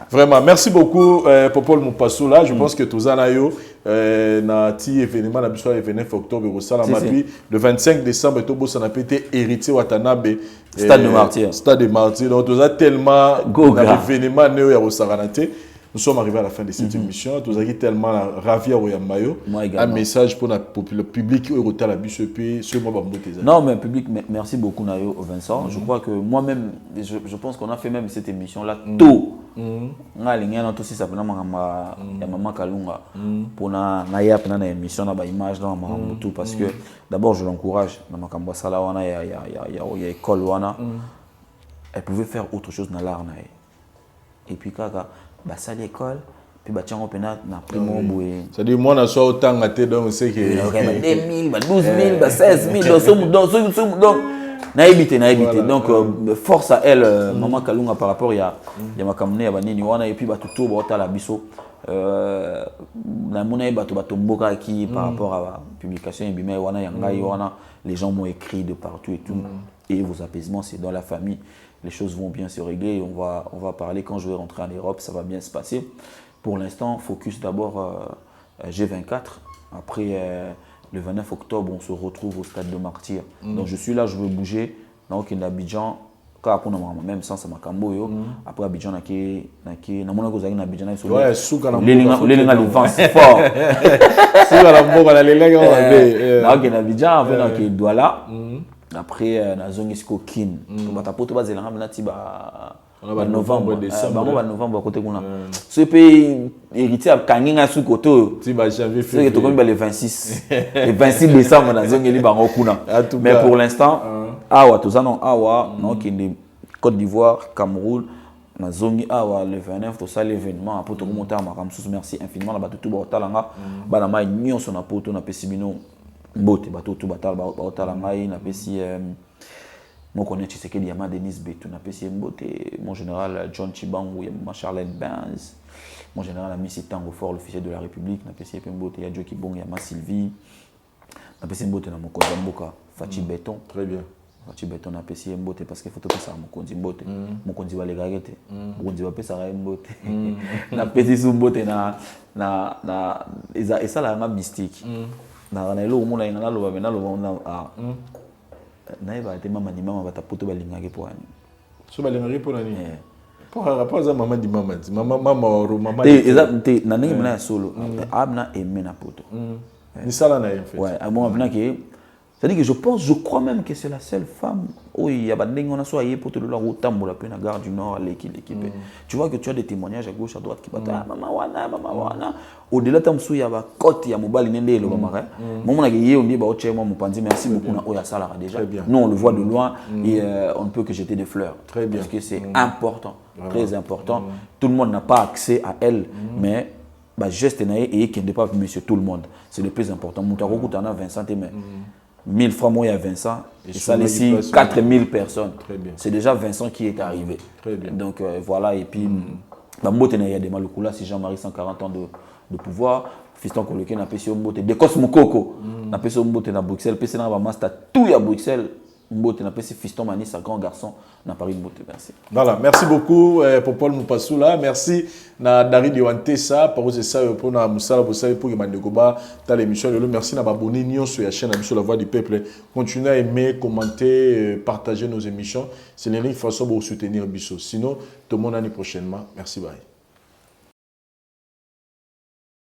Speaker 4: Vraiment, merci beaucoup Popol Mopasso là. Je pense que tous anayo na ti événement na biso événement octobre au Salamapui le 25 décembre to bossa na pété héritier Watanabe
Speaker 5: Stade de Martyr.
Speaker 4: Stade de Martyr. Donc tous a tellement d'événements néo ya Rosaranate. Nous sommes arrivés à la fin de cette émission. Nous avons tellement ravi à Oyamayo. Un message pour le public qui est à la bus EP.
Speaker 5: Non, mais public, merci beaucoup Nayo Vincent. Je crois que moi-même, je pense qu'on a fait même cette émission-là tôt. On a aligné tout si ça peut maman Kalunga pour na émission na image dans tout parce que d'abord je l'encourage dans ma kambwa sala wana il y a école wana. Elle pouvait faire autre chose dans l'art nae. Et puis kaka bah ça l'école puis bah tiens on peut na primo boé
Speaker 4: ça dit moi na soit autant gâté donc c'est que
Speaker 5: 2000 bah 12000 bah 16000 donc na évité donc force à elle maman Kalunga par rapport il y a ma kamné ya banini wana et puis bah tout ba la biso na mona ba to mboka qui par rapport à la publication et bimé wana yangai wana les gens m'ont écrit de partout et tout et vos apaisements c'est dans la famille. Les choses vont bien se régler et on va parler quand je vais rentrer en Europe, ça va bien se passer. Pour l'instant, focus d'abord G24. Après, le 29 octobre, on se retrouve au Stade de Martyr. Donc je suis là, je veux bouger. Donc il y a Abidjan, même sans ma cambo. Après Abidjan, il y a Abidjan.
Speaker 4: Ouais, souka
Speaker 5: les vents fort.
Speaker 4: Souka la mboka la lélega.
Speaker 5: Donc il y a Abidjan, il y a Douala. Après na zone isko kin bata poto bazelanga menati ba novembre décembre novembre côté kuna ce pays héritier kanginga sous koto
Speaker 4: ti ba janvier février
Speaker 5: c'est to comme le 26 le 26 décembre na zone eli bango kuna mais pour l'instant awa tozana awa no kinde Côte d'Ivoire Cameroun na zone awa le 29 to ça l'événement après to monter à makamsu merci infiniment la batu tout ba talanga bana mai nyonso na poto na pesibino Bote bato tout batal baotala ngai na pesi mon connaît Tshisekedi Yama Denis Betou na pesi Mbote mon général John Chibangu Yama Charlotte Benz mon général Amissi Tango Fort l'officier de la République na pesi Mbote ya Joe Kibong Yama Sylvie na pesi Mbote na Mokonzi Mboka Fachi Béton
Speaker 4: très bien
Speaker 5: Fachi Béton na pesi Mbote parce que faut que ça Mokonzi Mbote Mokonzi va les garder Mokonzi va pesa Mbote na pesi Mbote na et ça la mystique na lo mona ina lo ba na lo na na eba te mama ni mama batapoto balingaki po ani
Speaker 4: so balingaki po nani po rapport za mama di mama
Speaker 5: te na ningi mna solo abna emena poto
Speaker 4: ni sala na en fait
Speaker 5: ouais bon abna que c'est-à-dire que je crois même que c'est la seule femme où il y a des gens qui sont pour te le la peine à Gare du Nord, l'équipe. Tu vois que tu as des témoignages à gauche, à droite qui battent maman wana. Au-delà de ça, il y a un côté, il y a un mobile, il y a un mobile. Moi, on dit, merci beaucoup, on a ça déjà. Nous, on le voit de loin et on ne peut que jeter des fleurs.
Speaker 4: Très bien.
Speaker 5: Parce que c'est important, très important. Tout le monde n'a pas accès à elle, mais geste et qui ne pas monsieur tout le monde. C'est le plus important. Moutaroku, tu en as Vincent, mais 1000 francs, moi, il y a Vincent. Et ça laisse 4000 personnes. C'est déjà Vincent qui est arrivé.
Speaker 4: Très bien.
Speaker 5: Donc voilà, et puis, il y a des Malukula, si Jean-Marie 140 ans de pouvoir. Fiston Koloké n'a pas si Mbote. De Cosmokoko n'a pas si Mbote à Bruxelles. PC n'a pas master tout à Bruxelles. Mbote, n'a pas si fiston Manis, un grand garçon, n'a pas Mbote. Merci.
Speaker 4: Voilà, merci beaucoup pour Paul Moupasoula. Merci na David Yoantesa pour ça pour na Moussala pour ça pour Mandekoba dans l'émission. Merci na abonné Nyon sur la chaîne sur la voix du peuple. Continuez à aimer, commenter, partager nos émissions. C'est l'unique façon pour soutenir Bisso. Sinon, tout le monde l'année prochainement. Merci, bye.